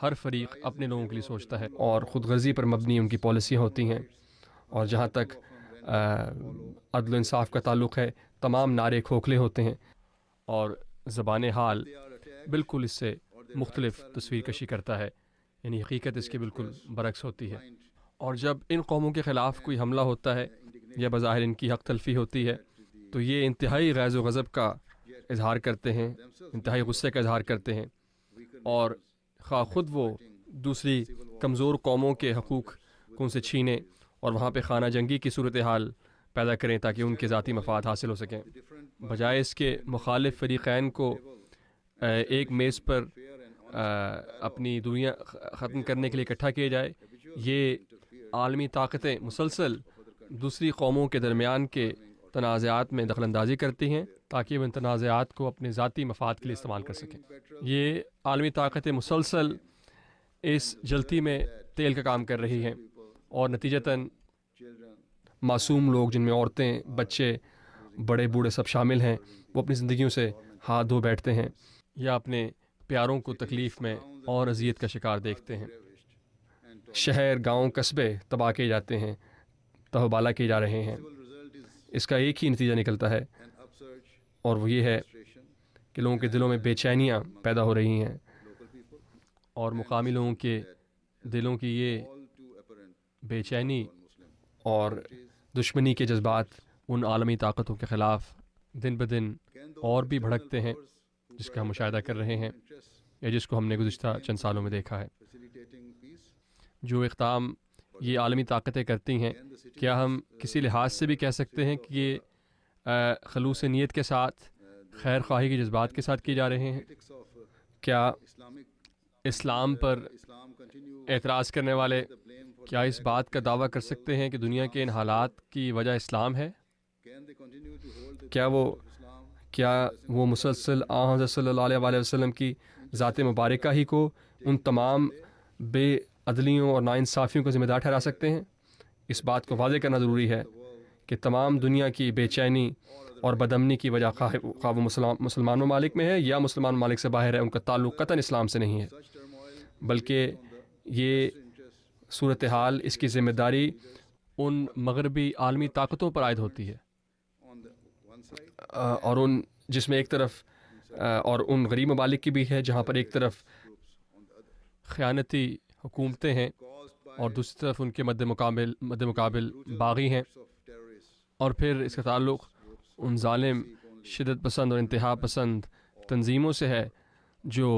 ہر فریق اپنے لوگوں کے لیے سوچتا ہے، اور خود غرضی پر مبنی ان کی پالیسیاں ہوتی ہیں۔ اور جہاں تک عدل و انصاف کا تعلق ہے، تمام نعرے کھوکھلے ہوتے ہیں، اور زبان حال بالکل اس سے مختلف تصویر کشی کرتا ہے، یعنی حقیقت اس کے بالکل برعکس ہوتی ہے۔ اور جب ان قوموں کے خلاف کوئی حملہ ہوتا ہے یا بظاہر ان کی حق تلفی ہوتی ہے تو یہ انتہائی غیظ و غضب کا اظہار کرتے ہیں، انتہائی غصے کا اظہار کرتے ہیں، اور خواہ خود وہ دوسری کمزور قوموں کے حقوق کو ان سے چھینیں اور وہاں پہ خانہ جنگی کی صورتحال پیدا کریں تاکہ ان کے ذاتی مفاد حاصل ہو سکیں، بجائے اس کے مخالف فریقین کو ایک میز پر اپنی دوریاں ختم کرنے کے لیے اکٹھا کیا جائے۔ یہ عالمی طاقتیں مسلسل دوسری قوموں کے درمیان کے تنازعات میں دخل اندازی کرتی ہیں تاکہ وہ ان تنازعات کو اپنے ذاتی مفاد کے لیے استعمال کر سکیں۔ یہ عالمی طاقتیں مسلسل اس جلتی میں تیل کا کام کر رہی ہیں، اور نتیجتاً معصوم لوگ، جن میں عورتیں، بچے، بڑے بوڑھے سب شامل ہیں، وہ اپنی زندگیوں سے ہاتھ دھو بیٹھتے ہیں یا اپنے پیاروں کو تکلیف میں اور اذیت کا شکار دیکھتے ہیں۔ شہر، گاؤں، قصبے تباہ کیے جاتے ہیں، تہوبالا کیے جا رہے ہیں۔ اس کا ایک ہی نتیجہ نکلتا ہے، اور وہ یہ ہے کہ لوگوں کے دلوں میں بے چینیاں پیدا ہو رہی ہیں، اور مقامی لوگوں کے دلوں کی یہ بے چینی اور دشمنی کے جذبات ان عالمی طاقتوں کے خلاف دن بدن اور بھی بھڑکتے ہیں، جس کا ہم مشاہدہ کر رہے ہیں یا جس کو ہم نے گزشتہ چند سالوں میں دیکھا ہے۔ جو اقدام یہ عالمی طاقتیں کرتی ہیں، کیا ہم کسی لحاظ سے بھی کہہ سکتے ہیں کہ یہ خلوص نیت کے ساتھ، خیر خواہی کے جذبات کے ساتھ کیے جا رہے ہیں؟ کیا اسلام پر اعتراض کرنے والے کیا اس بات کا دعویٰ کر سکتے ہیں کہ دنیا کے ان حالات کی وجہ اسلام ہے؟ کیا وہ مسلسل حضرت صلی اللہ علیہ وسلم کی ذات مبارکہ ہی کو ان تمام بے عدلیوں اور ناانصافیوں کو ذمہ دار ٹھہرا سکتے ہیں؟ اس بات کو واضح کرنا ضروری ہے کہ تمام دنیا کی بے چینی اور بدامنی کی وجہ خواہ وہ مسلمان ممالک میں ہے یا مسلمان ممالک سے باہر ہے، ان کا تعلق قطعاً اسلام سے نہیں ہے، بلکہ یہ صورتحال، اس کی ذمہ داری ان مغربی عالمی طاقتوں پر عائد ہوتی ہے، اور ان جس میں ایک طرف اور ان غریب ممالک کی بھی ہے جہاں پر ایک طرف خیانتی حکومتیں ہیں اور دوسری طرف ان کے مد مقابل باغی ہیں، اور پھر اس کا تعلق ان ظالم، شدت پسند اور انتہا پسند تنظیموں سے ہے جو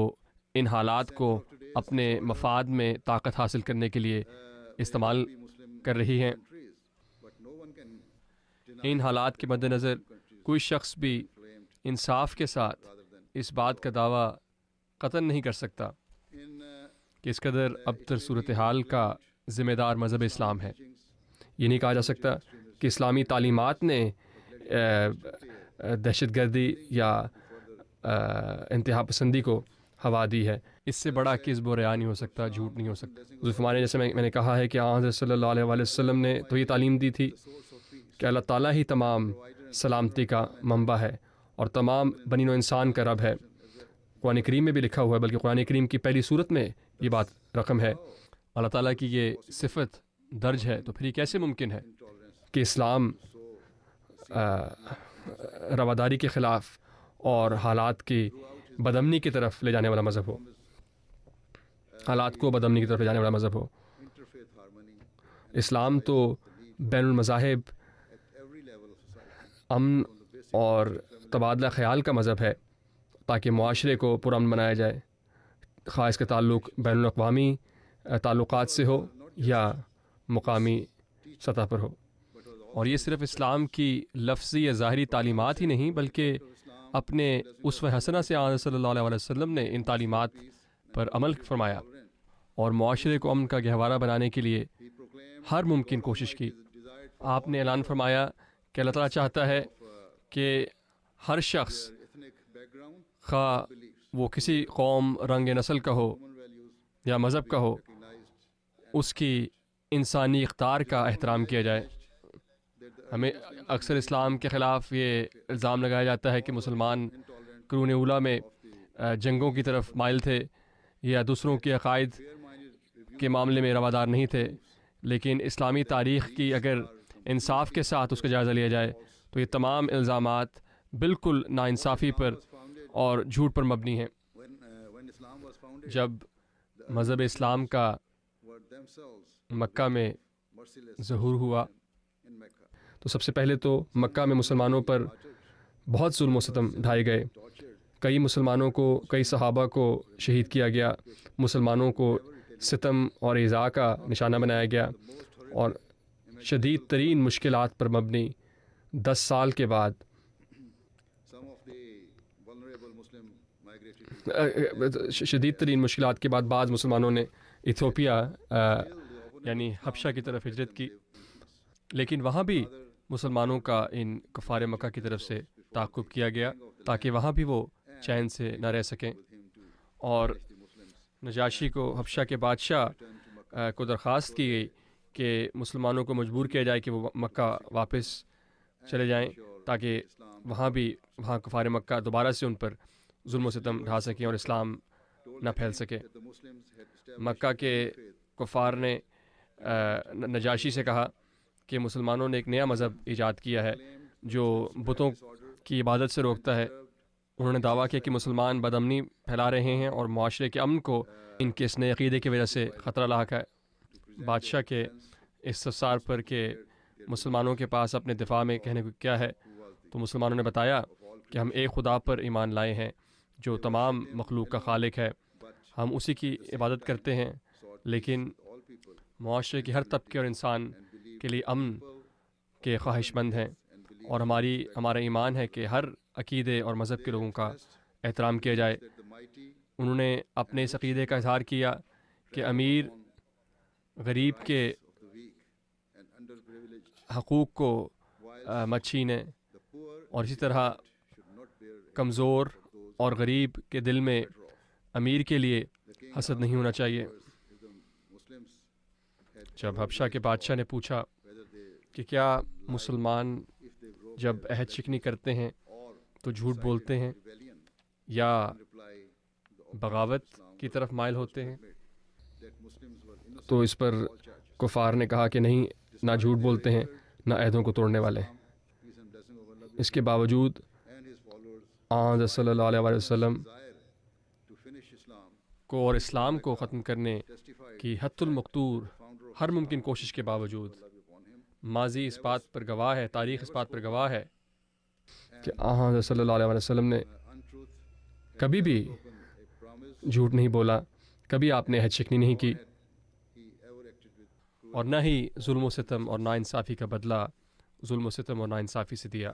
ان حالات کو اپنے مفاد میں طاقت حاصل کرنے کے لیے استعمال کر رہی ہیں۔ ان حالات کے مد نظر کوئی شخص بھی انصاف کے ساتھ اس بات کا دعویٰ قطعاً نہیں کر سکتا کہ اس قدر ابتر صورتحال کا ذمہ دار مذہب اسلام ہے۔ یہ نہیں کہا جا سکتا کہ اسلامی تعلیمات نے دہشت گردی یا انتہا پسندی کو ہوا دی ہے۔ اس سے بڑا کذب و ریا نہیں ہو سکتا، جھوٹ نہیں ہو سکتا۔ حضرت فرمانے، جیسے میں نے کہا ہے کہ حضرت صلی اللہ علیہ وسلم نے تو یہ تعلیم دی تھی کہ اللہ تعالیٰ ہی تمام سلامتی کا منبع ہے اور تمام بنی نوع انسان کا رب ہے۔ قرآن کریم میں بھی لکھا ہوا ہے، بلکہ قرآن کریم کی پہلی صورت میں یہ بات رقم ہے۔ اللہ تعالیٰ کی یہ صفت درج ہے، تو پھر یہ کیسے ممکن ہے کہ اسلام رواداری کے خلاف اور حالات کی بدامنی کی طرف لے جانے والا مذہب ہو، حالات کو بدامنی کی طرف لے جانے والا مذہب ہو؟ اسلام تو بین المذاہب امن اور تبادلہ خیال کا مذہب ہے تاکہ معاشرے کو پرامن بنایا جائے، خواہ اس کا تعلق بین الاقوامی تعلقات سے ہو یا مقامی سطح پر ہو۔ اور یہ صرف اسلام کی لفظی یا ظاہری تعلیمات ہی نہیں بلکہ اپنے اسوہ حسنہ سے آن صلی اللہ علیہ وسلم نے ان تعلیمات پر عمل فرمایا اور معاشرے کو امن کا گہوارہ بنانے کے لیے ہر ممکن کوشش کی۔ آپ نے اعلان فرمایا کہ اللہ تعالیٰ چاہتا ہے کہ ہر شخص، خواہ وہ کسی قوم، رنگ، نسل کا ہو یا مذہب کا ہو، اس کی انسانی اقدار کا احترام کیا جائے۔ ہمیں اکثر اسلام کے خلاف یہ الزام لگایا جاتا ہے کہ مسلمان قرون اولیٰ میں جنگوں کی طرف مائل تھے یا دوسروں کے عقائد کے معاملے میں روادار نہیں تھے، لیکن اسلامی تاریخ کی اگر انصاف کے ساتھ اس کا جائزہ لیا جائے تو یہ تمام الزامات بالکل ناانصافی پر اور جھوٹ پر مبنی ہیں۔ جب مذہب اسلام کا مکہ میں ظہور ہوا تو سب سے پہلے تو مکہ میں مسلمانوں پر بہت ظلم و ستم ڈھائے گئے، کئی مسلمانوں کو، کئی صحابہ کو شہید کیا گیا، مسلمانوں کو ستم اور ایذاء کا نشانہ بنایا گیا، اور شدید ترین مشکلات پر مبنی 10 سال کے بعد شدید ترین مشکلات کے بعد بعض مسلمانوں نے ایتھوپیا یعنی حبشہ کی طرف ہجرت کی، لیکن وہاں بھی مسلمانوں کا ان کفار مکہ کی طرف سے تعاقب کیا گیا تاکہ وہاں بھی وہ چین سے نہ رہ سکیں، اور نجاشی کو، حبشہ کے بادشاہ کو درخواست کی گئی کہ مسلمانوں کو مجبور کیا جائے کہ وہ مکہ واپس چلے جائیں تاکہ وہاں کفار مکہ دوبارہ سے ان پر ظلم و ستم ڈھا سکیں اور اسلام نہ پھیل سکے۔ مکہ کے کفار نے نجاشی سے کہا کہ مسلمانوں نے ایک نیا مذہب ایجاد کیا ہے جو بتوں کی عبادت سے روکتا ہے۔ انہوں نے دعویٰ کیا کہ مسلمان بدامنی پھیلا رہے ہیں اور معاشرے کے امن کو ان کے اس نئے عقیدے کی وجہ سے خطرہ لاحق ہے۔ بادشاہ کے استفسار پر کہ مسلمانوں کے پاس اپنے دفاع میں کہنے کو کیا ہے، تو مسلمانوں نے بتایا کہ ہم ایک خدا پر ایمان لائے ہیں جو تمام مخلوق کا خالق ہے، ہم اسی کی عبادت کرتے ہیں، لیکن معاشرے کے ہر طبقے اور انسان کے لیے امن کے خواہش مند ہیں، اور ہمارا ایمان ہے کہ ہر عقیدے اور مذہب کے لوگوں کا احترام کیا جائے۔ انہوں نے اپنے اس عقیدے کا اظہار کیا کہ امیر غریب کے حقوق کو مت چھینے، اور اسی طرح کمزور اور غریب کے دل میں امیر کے لیے حسد نہیں ہونا چاہیے۔ جب حبشہ کے بادشاہ نے پوچھا کہ کیا مسلمان جب عہد شکنی کرتے ہیں تو جھوٹ بولتے ہیں یا بغاوت کی طرف مائل ہوتے ہیں، تو اس پر کفار نے کہا کہ نہیں، نہ جھوٹ بولتے ہیں نہ عہدوں کو توڑنے والے ہیں۔ اس کے باوجود آن صلی اللہ علیہ وسلم کو اور اسلام کو ختم کرنے کی حت المقدور ہر ممکن کوشش کے باوجود ماضی اس بات پر گواہ ہے، تاریخ اس بات پر گواہ ہے کہ آن صلی اللہ علیہ وسلم نے کبھی بھی جھوٹ نہیں بولا، کبھی آپ نے عہد شکنی نہیں کی، اور نہ ہی ظلم و ستم اور ناانصافی کا بدلہ ظلم و ستم اور ناانصافی سے دیا۔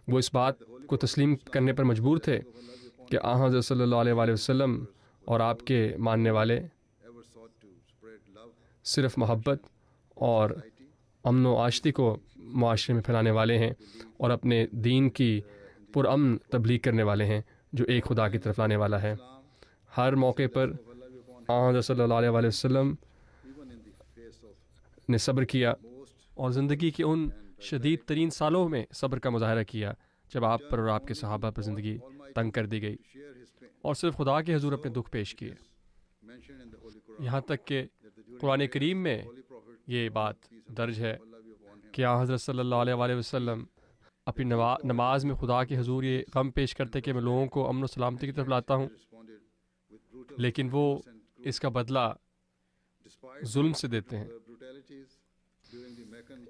وہ اس بات کو تسلیم کرنے پر مجبور تھے کہ حضرت صلی اللہ علیہ وسلم اور آپ کے ماننے والے صرف محبت اور امن و آشتی کو معاشرے میں پھیلانے والے ہیں اور اپنے دین کی پرامن تبلیغ کرنے والے ہیں جو ایک خدا کی طرف لانے والا ہے۔ ہر موقع پر حضرت صلی اللہ علیہ وسلم نے صبر کیا اور زندگی کے ان شدید ترین سالوں میں صبر کا مظاہرہ کیا جب آپ پر اور آپ کے صحابہ پر زندگی تنگ کر دی گئی، اور صرف خدا کے حضور اپنے دکھ پیش کیے، یہاں تک کہ قرآن کریم میں یہ بات درج ہے کہ حضرت صلی اللہ علیہ وسلم اپنی نماز میں خدا کے حضور یہ غم پیش کرتے کہ میں لوگوں کو امن و سلامتی کی طرف لاتا ہوں، لیکن وہ اس کا بدلہ ظلم سے دیتے ہیں۔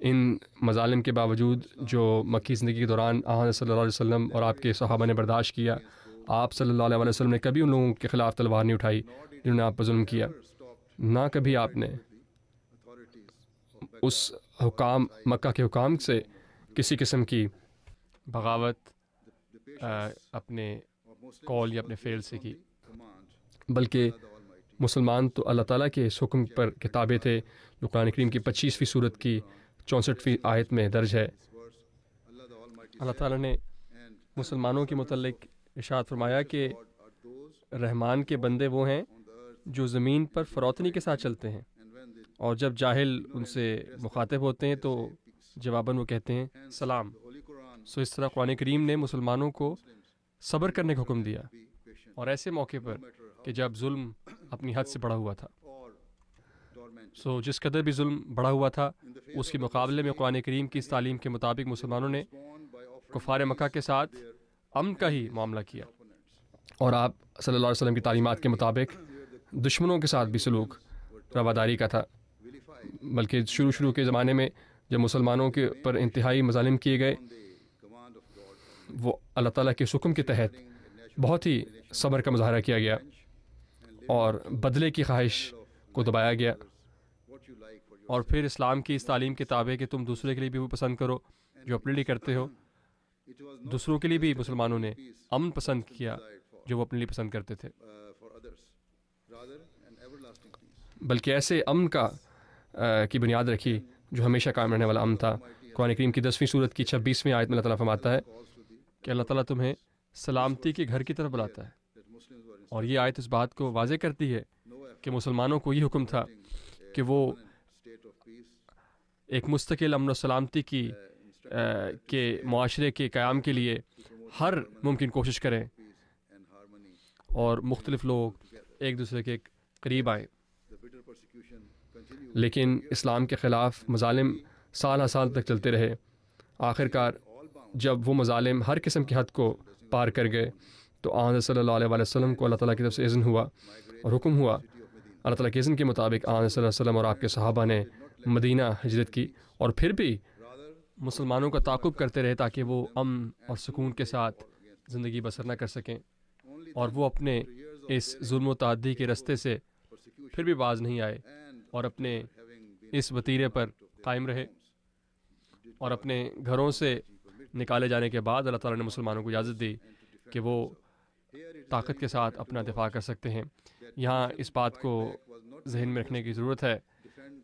ان مظالم کے باوجود جو مکی زندگی کے دوران آن صلی اللہ علیہ وسلم اور آپ کے صحابہ نے برداشت کیا، آپ صلی اللہ علیہ وسلم نے کبھی ان لوگوں کے خلاف تلوار نہیں اٹھائی جنہوں نے آپ پر ظلم کیا، نہ کبھی آپ نے اس حکام مکہ کے حکام سے کسی قسم کی بغاوت اپنے قول یا اپنے فعل سے کی، بلکہ مسلمان تو اللہ تعالیٰ کے اس حکم پر کتابیں تھے جو قرآن کریم کی 25ویں سورت کی 64ویں آیت میں درج ہے۔ اللہ تعالیٰ نے مسلمانوں کے متعلق ارشاد فرمایا کہ رحمان کے بندے وہ ہیں جو زمین پر فروتنی کے ساتھ چلتے ہیں، اور جب جاہل ان سے مخاطب ہوتے ہیں تو جواباً وہ کہتے ہیں سلام۔ سو اس طرح قرآن کریم نے مسلمانوں کو صبر کرنے کا حکم دیا، اور ایسے موقع پر کہ جب ظلم اپنی حد سے بڑھا ہوا تھا۔ سو جس قدر بھی ظلم بڑھا ہوا تھا، اس کے مقابلے میں قرآن کریم کی اس تعلیم کے مطابق مسلمانوں نے کفار مکہ کے ساتھ امن کا ہی معاملہ کیا، اور آپ صلی اللہ علیہ وسلم کی تعلیمات کے مطابق دشمنوں کے ساتھ بھی سلوک رواداری کا تھا۔ بلکہ شروع کے زمانے میں جب مسلمانوں کے پر انتہائی مظالم کیے گئے، وہ اللہ تعالیٰ کے حکم کے تحت بہت ہی صبر کا مظاہرہ کیا گیا اور بدلے کی خواہش کو دبایا گیا، اور پھر اسلام کی اس تعلیم کے تابع کہ تم دوسرے کے لیے بھی وہ پسند کرو جو اپنے لیے کرتے ہو، دوسروں کے لیے بھی مسلمانوں نے امن پسند کیا جو وہ اپنے لیے پسند کرتے تھے، بلکہ ایسے امن کی بنیاد رکھی جو ہمیشہ قائم رہنے والا امن تھا۔ قرآن کریم کی 10ویں سورت کی 26ویں آیت میں اللہ تعالیٰ فرماتا ہے کہ اللہ تعالیٰ تمہیں سلامتی کے گھر کی طرف بلاتا ہے، اور یہ آیت اس بات کو واضح کرتی ہے کہ مسلمانوں کو یہ حکم تھا کہ وہ ایک مستقل امن و سلامتی کے معاشرے کے قیام کے لیے ہر ممکن کوشش کریں اور مختلف لوگ ایک دوسرے کے قریب آئیں۔ لیکن اسلام کے خلاف مظالم سال ہر سال تک چلتے رہے۔ آخر کار جب وہ مظالم ہر قسم کی حد کو پار کر گئے تو آن صلی اللہ علیہ وسلم کو اللہ تعالیٰ کی طرف سے اذن ہوا اور حکم ہوا۔ اللہ تعالیٰ کے اذن کے مطابق آن صلی اللہ علیہ وسلم اور آپ کے صحابہ نے مدینہ ہجرت کی، اور پھر بھی مسلمانوں کا تعاقب کرتے رہے تاکہ وہ امن اور سکون کے ساتھ زندگی بسر نہ کر سکیں، اور وہ اپنے اس ظلم و تعدی کے رستے سے پھر بھی باز نہیں آئے اور اپنے اس وتیرے پر قائم رہے، اور اپنے گھروں سے نکالے جانے کے بعد اللہ تعالیٰ نے مسلمانوں کو اجازت دی کہ وہ طاقت کے ساتھ اپنا دفاع کر سکتے ہیں۔ یہاں اس بات کو ذہن میں رکھنے کی ضرورت ہے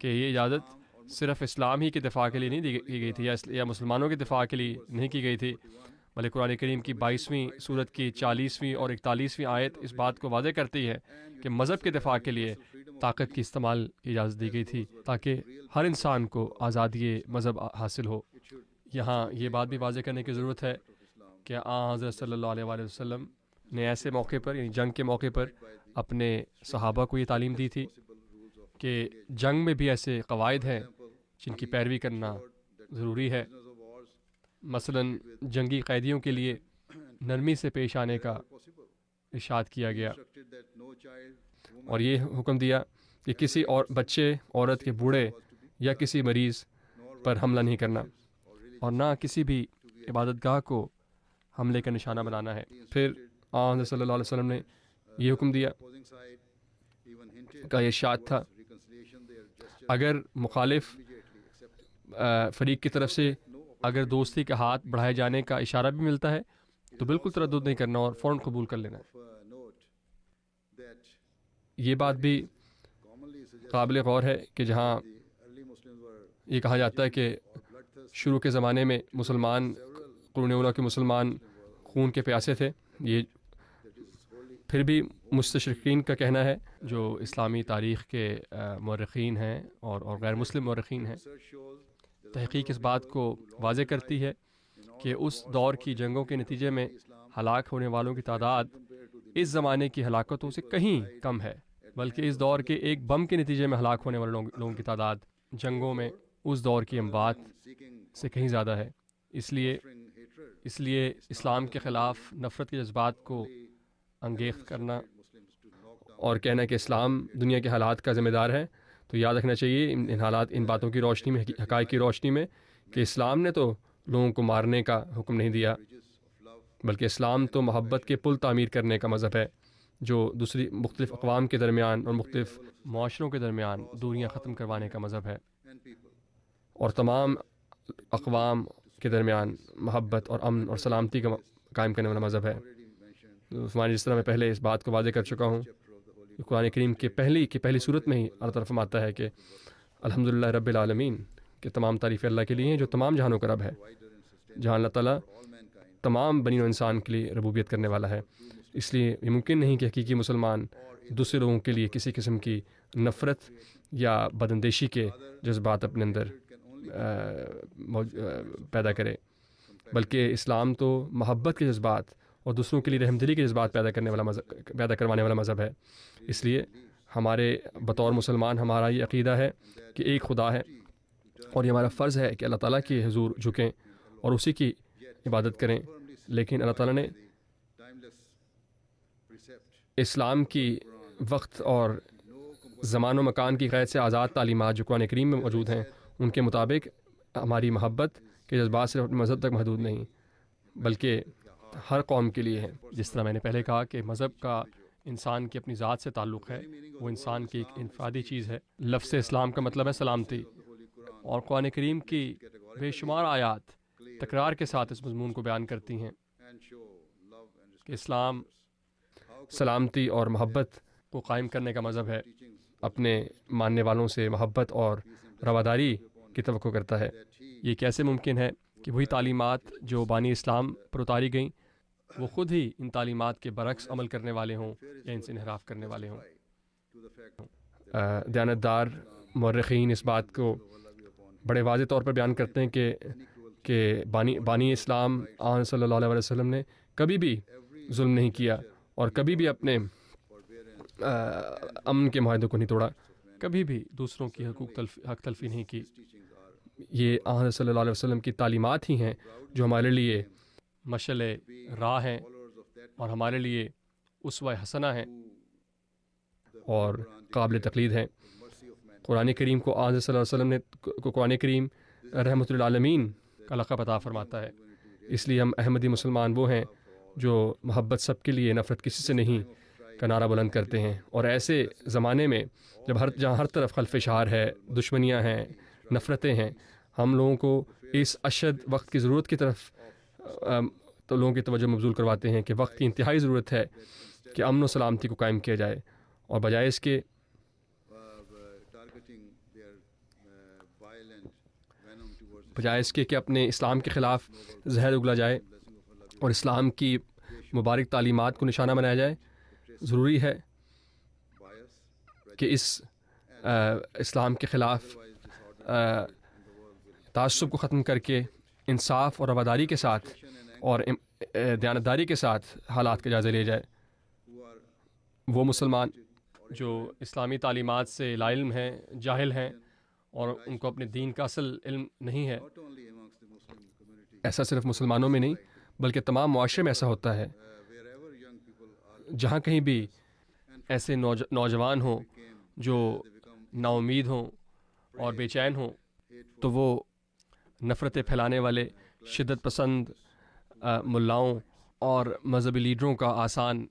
کہ یہ اجازت صرف اسلام ہی کے دفاع کے لیے نہیں کی گئی تھی یا مسلمانوں کے دفاع کے لیے نہیں کی گئی تھی، بلکہ قرآن کریم کی 22ویں سورت کی 40ویں اور 41ویں آیت اس بات کو واضح کرتی ہے کہ مذہب کے دفاع کے لیے طاقت کی استعمال کی اجازت دی گئی تھی تاکہ ہر انسان کو آزادی مذہب حاصل ہو۔ یہاں یہ بات بھی واضح کرنے کی ضرورت ہے کہ حضرت صلی اللہ علیہ وآلہ وسلم نے ایسے موقع پر یعنی جنگ کے موقع پر اپنے صحابہ کو یہ تعلیم دی تھی کہ جنگ میں بھی ایسے قواعد ہیں جن کی پیروی کرنا ضروری ہے۔ مثلاً جنگی قیدیوں کے لیے نرمی سے پیش آنے کا ارشاد کیا گیا، اور یہ حکم دیا کہ کسی اور بچے، عورت کے بوڑھے یا کسی مریض پر حملہ نہیں کرنا، اور نہ کسی بھی عبادت گاہ کو حملے کا نشانہ بنانا ہے۔ پھر آن صلی اللہ علیہ وسلم نے یہ حکم دیا کا یہ ارشاد تھا اگر مخالف فریق کی طرف سے اگر دوستی کا ہاتھ بڑھائے جانے کا اشارہ بھی ملتا ہے تو بالکل تردد نہیں کرنا اور فوراً قبول کر لینا ہے۔ یہ بات بھی قابل غور ہے کہ جہاں یہ کہا جاتا ہے کہ شروع کے زمانے میں مسلمان قرون اولیٰ کے مسلمان خون کے پیاسے تھے، یہ پھر بھی مستشرقین کا کہنا ہے جو اسلامی تاریخ کے مورخین ہیں اور غیر مسلم مورخین ہیں۔ تحقیق اس بات کو واضح کرتی ہے کہ اس دور کی جنگوں کے نتیجے میں ہلاک ہونے والوں کی تعداد اس زمانے کی ہلاکتوں سے کہیں کم ہے، بلکہ اس دور کے ایک بم کے نتیجے میں ہلاک ہونے والے لوگوں کی تعداد جنگوں میں اس دور کی اموات سے کہیں زیادہ ہے۔ اس لیے اسلام کے خلاف نفرت کے جذبات کو انگیخت کرنا اور کہنا کہ اسلام دنیا کے حالات کا ذمہ دار ہے، تو یاد رکھنا چاہیے ان حالات، ان باتوں کی روشنی میں، حقائق کی روشنی میں، کہ اسلام نے تو لوگوں کو مارنے کا حکم نہیں دیا، بلکہ اسلام تو محبت کے پل تعمیر کرنے کا مذہب ہے، جو دوسری مختلف اقوام کے درمیان اور مختلف معاشروں کے درمیان دوریاں ختم کروانے کا مذہب ہے، اور تمام اقوام کے درمیان محبت اور امن اور سلامتی کا قائم کرنے والا مذہب ہے۔ جس طرح میں پہلے اس بات کو واضح کر چکا ہوں، قرآن کریم کے پہلی صورت میں ہی اللہ تعالیٰ فرماتا ہے کہ الحمدللہ رب العالمین، کہ تمام تعریفیں اللہ کے لیے ہیں جو تمام جہانوں کا رب ہے، جہاں اللہ تعالیٰ تمام بنی و انسان کے لیے ربوبیت کرنے والا ہے۔ اس لیے یہ ممکن نہیں کہ حقیقی مسلمان دوسرے لوگوں کے لیے کسی قسم کی نفرت یا بداندیشی کے جذبات اپنے اندر پیدا کرے، بلکہ اسلام تو محبت کے جذبات اور دوسروں کے لیے رحمدلی کے جذبات پیدا کروانے والا مذہب ہے۔ اس لیے ہمارے بطور مسلمان ہمارا یہ عقیدہ ہے کہ ایک خدا ہے، اور یہ ہمارا فرض ہے کہ اللہ تعالیٰ کے حضور جھکیں اور اسی کی عبادت کریں، لیکن اللہ تعالیٰ نے اسلام کی وقت اور زمان و مکان کی قید سے آزاد تعلیمات جو قرآن کریم میں موجود ہیں، ان کے مطابق ہماری محبت کے جذبات صرف اپنے مذہب تک محدود نہیں، بلکہ ہر قوم کے لیے ہیں۔ جس طرح میں نے پہلے کہا کہ مذہب کا انسان کی اپنی ذات سے تعلق ہے، وہ انسان کی ایک انفرادی چیز ہے۔ لفظ اسلام کا مطلب ہے سلامتی، اور قرآن کریم کی بے شمار آیات تکرار کے ساتھ اس مضمون کو بیان کرتی ہیں کہ اسلام سلامتی اور محبت کو قائم کرنے کا مذہب ہے، اپنے ماننے والوں سے محبت اور رواداری کی توقع کرتا ہے۔ یہ کیسے ممکن ہے کہ وہی تعلیمات جو بانی اسلام پر اتاری گئیں وہ خود ہی ان تعلیمات کے برعکس عمل کرنے والے ہوں یا ان سے انحراف کرنے والے ہوں؟ دیانتدار مورخین اس بات کو بڑے واضح طور پر بیان کرتے ہیں کہ بانی اسلام آن صلی اللہ علیہ وسلم نے کبھی بھی ظلم نہیں کیا، اور کبھی بھی اپنے امن کے معاہدوں کو نہیں توڑا، کبھی بھی دوسروں کی حق تلفی نہیں کی۔ یہ آن صلی اللہ علیہ وسلم کی تعلیمات ہی ہیں جو ہمارے لیے مشعل راہ ہیں اور ہمارے لیے اسوہ حسنہ ہیں اور قابل تقلید ہیں۔ قرآن کریم کو آن صلی اللہ علیہ وسلم نے قرآن کریم رحمۃ للعالمین کا لقب عطا فرماتا ہے۔ اس لیے ہم احمدی مسلمان وہ ہیں جو محبت سب کے لیے، نفرت کسی سے نہیں کا نعرہ بلند کرتے ہیں، اور ایسے زمانے میں جہاں ہر طرف خلف شعار ہے، دشمنیاں ہیں، نفرتیں ہیں، ہم لوگوں کو اس اشد وقت کی ضرورت کی طرف تو لوگوں کی توجہ مبذول کرواتے ہیں کہ وقت کی انتہائی ضرورت ہے کہ امن و سلامتی کو قائم کیا جائے، اور بجائے اس کے کہ اپنے اسلام کے خلاف زہر اگلا جائے اور اسلام کی مبارک تعلیمات کو نشانہ بنایا جائے، ضروری ہے کہ اس اسلام کے خلاف تعصب کو ختم کر کے انصاف اور رواداری کے ساتھ اور دیانتداری کے ساتھ حالات کا جائزہ لیا جائے۔ وہ مسلمان جو اسلامی تعلیمات سے لا علم ہیں، جاہل ہیں، اور ان کو اپنے دین کا اصل علم نہیں ہے، ایسا صرف مسلمانوں میں نہیں بلکہ تمام معاشرے میں ایسا ہوتا ہے۔ جہاں کہیں بھی ایسے نوجوان ہوں جو نا امید ہوں اور بے چین ہوں، تو وہ نفرتیں پھیلانے والے شدت پسند ملاؤں اور مذہبی لیڈروں کا آسان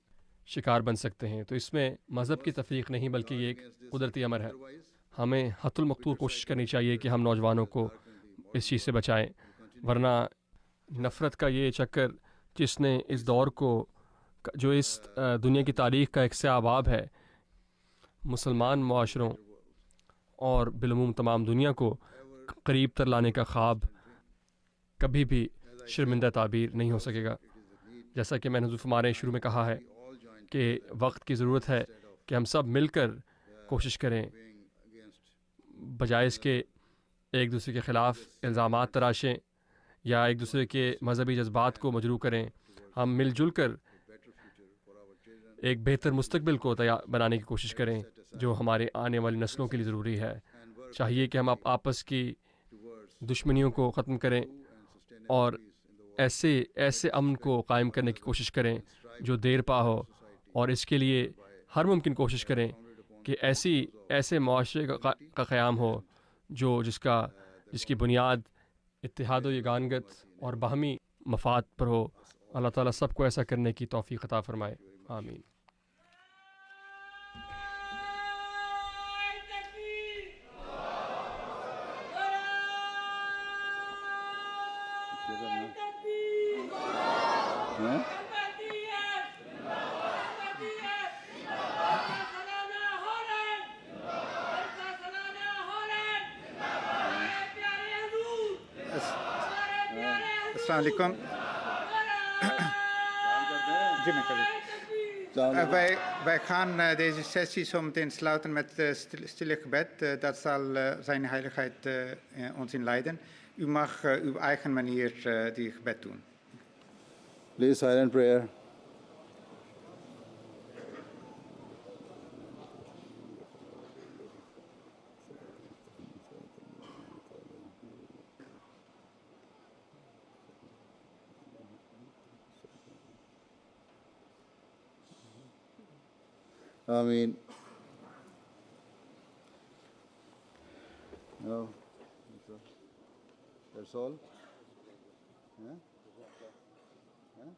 شکار بن سکتے ہیں۔ تو اس میں مذہب کی تفریق نہیں بلکہ یہ ایک قدرتی امر ہے۔ ہمیں حت المقتول کوشش کرنی چاہیے کہ ہم نوجوانوں کو اس چیز سے بچائیں، ورنہ نفرت کا یہ چکر جس نے اس دور کو، جو اس دنیا کی تاریخ کا ایک سیاہ باب ہے، مسلمان معاشروں اور بالعموم تمام دنیا کو قریب تر لانے کا خواب کبھی بھی شرمندہ تعبیر نہیں ہو سکے گا۔ جیسا کہ میں نے حضور ہمارے شروع میں کہا ہے کہ وقت کی ضرورت ہے کہ ہم سب مل کر کوشش کریں، بجائے اس کے ایک دوسرے کے خلاف الزامات تراشیں یا ایک دوسرے کے مذہبی جذبات کو مجروح کریں۔ ہم مل جل کر ایک بہتر مستقبل کو بنانے کی کوشش کریں جو ہمارے آنے والی نسلوں کے لیے ضروری ہے۔ چاہیے کہ ہم آپس کی دشمنیوں کو ختم کریں اور ایسے امن کو قائم کرنے کی کوشش کریں جو دیر پا ہو، اور اس کے لیے ہر ممکن کوشش کریں کہ ایسے معاشرے کا قیام ہو جس کی بنیاد اتحاد و یگانگت اور باہمی مفاد پر ہو. اللہ تعالیٰ سب کو ایسا کرنے کی توفیق عطا فرمائے. آمین. السلام علیکم. Wij gaan deze sessie zo meteen sluiten met stille gebed. Dat zal zijn heiligheid ons inleiden. U mag uw eigen manier die gebed doen. Please, silent prayer. Ameen. No. That's all? Yeah? Yeah?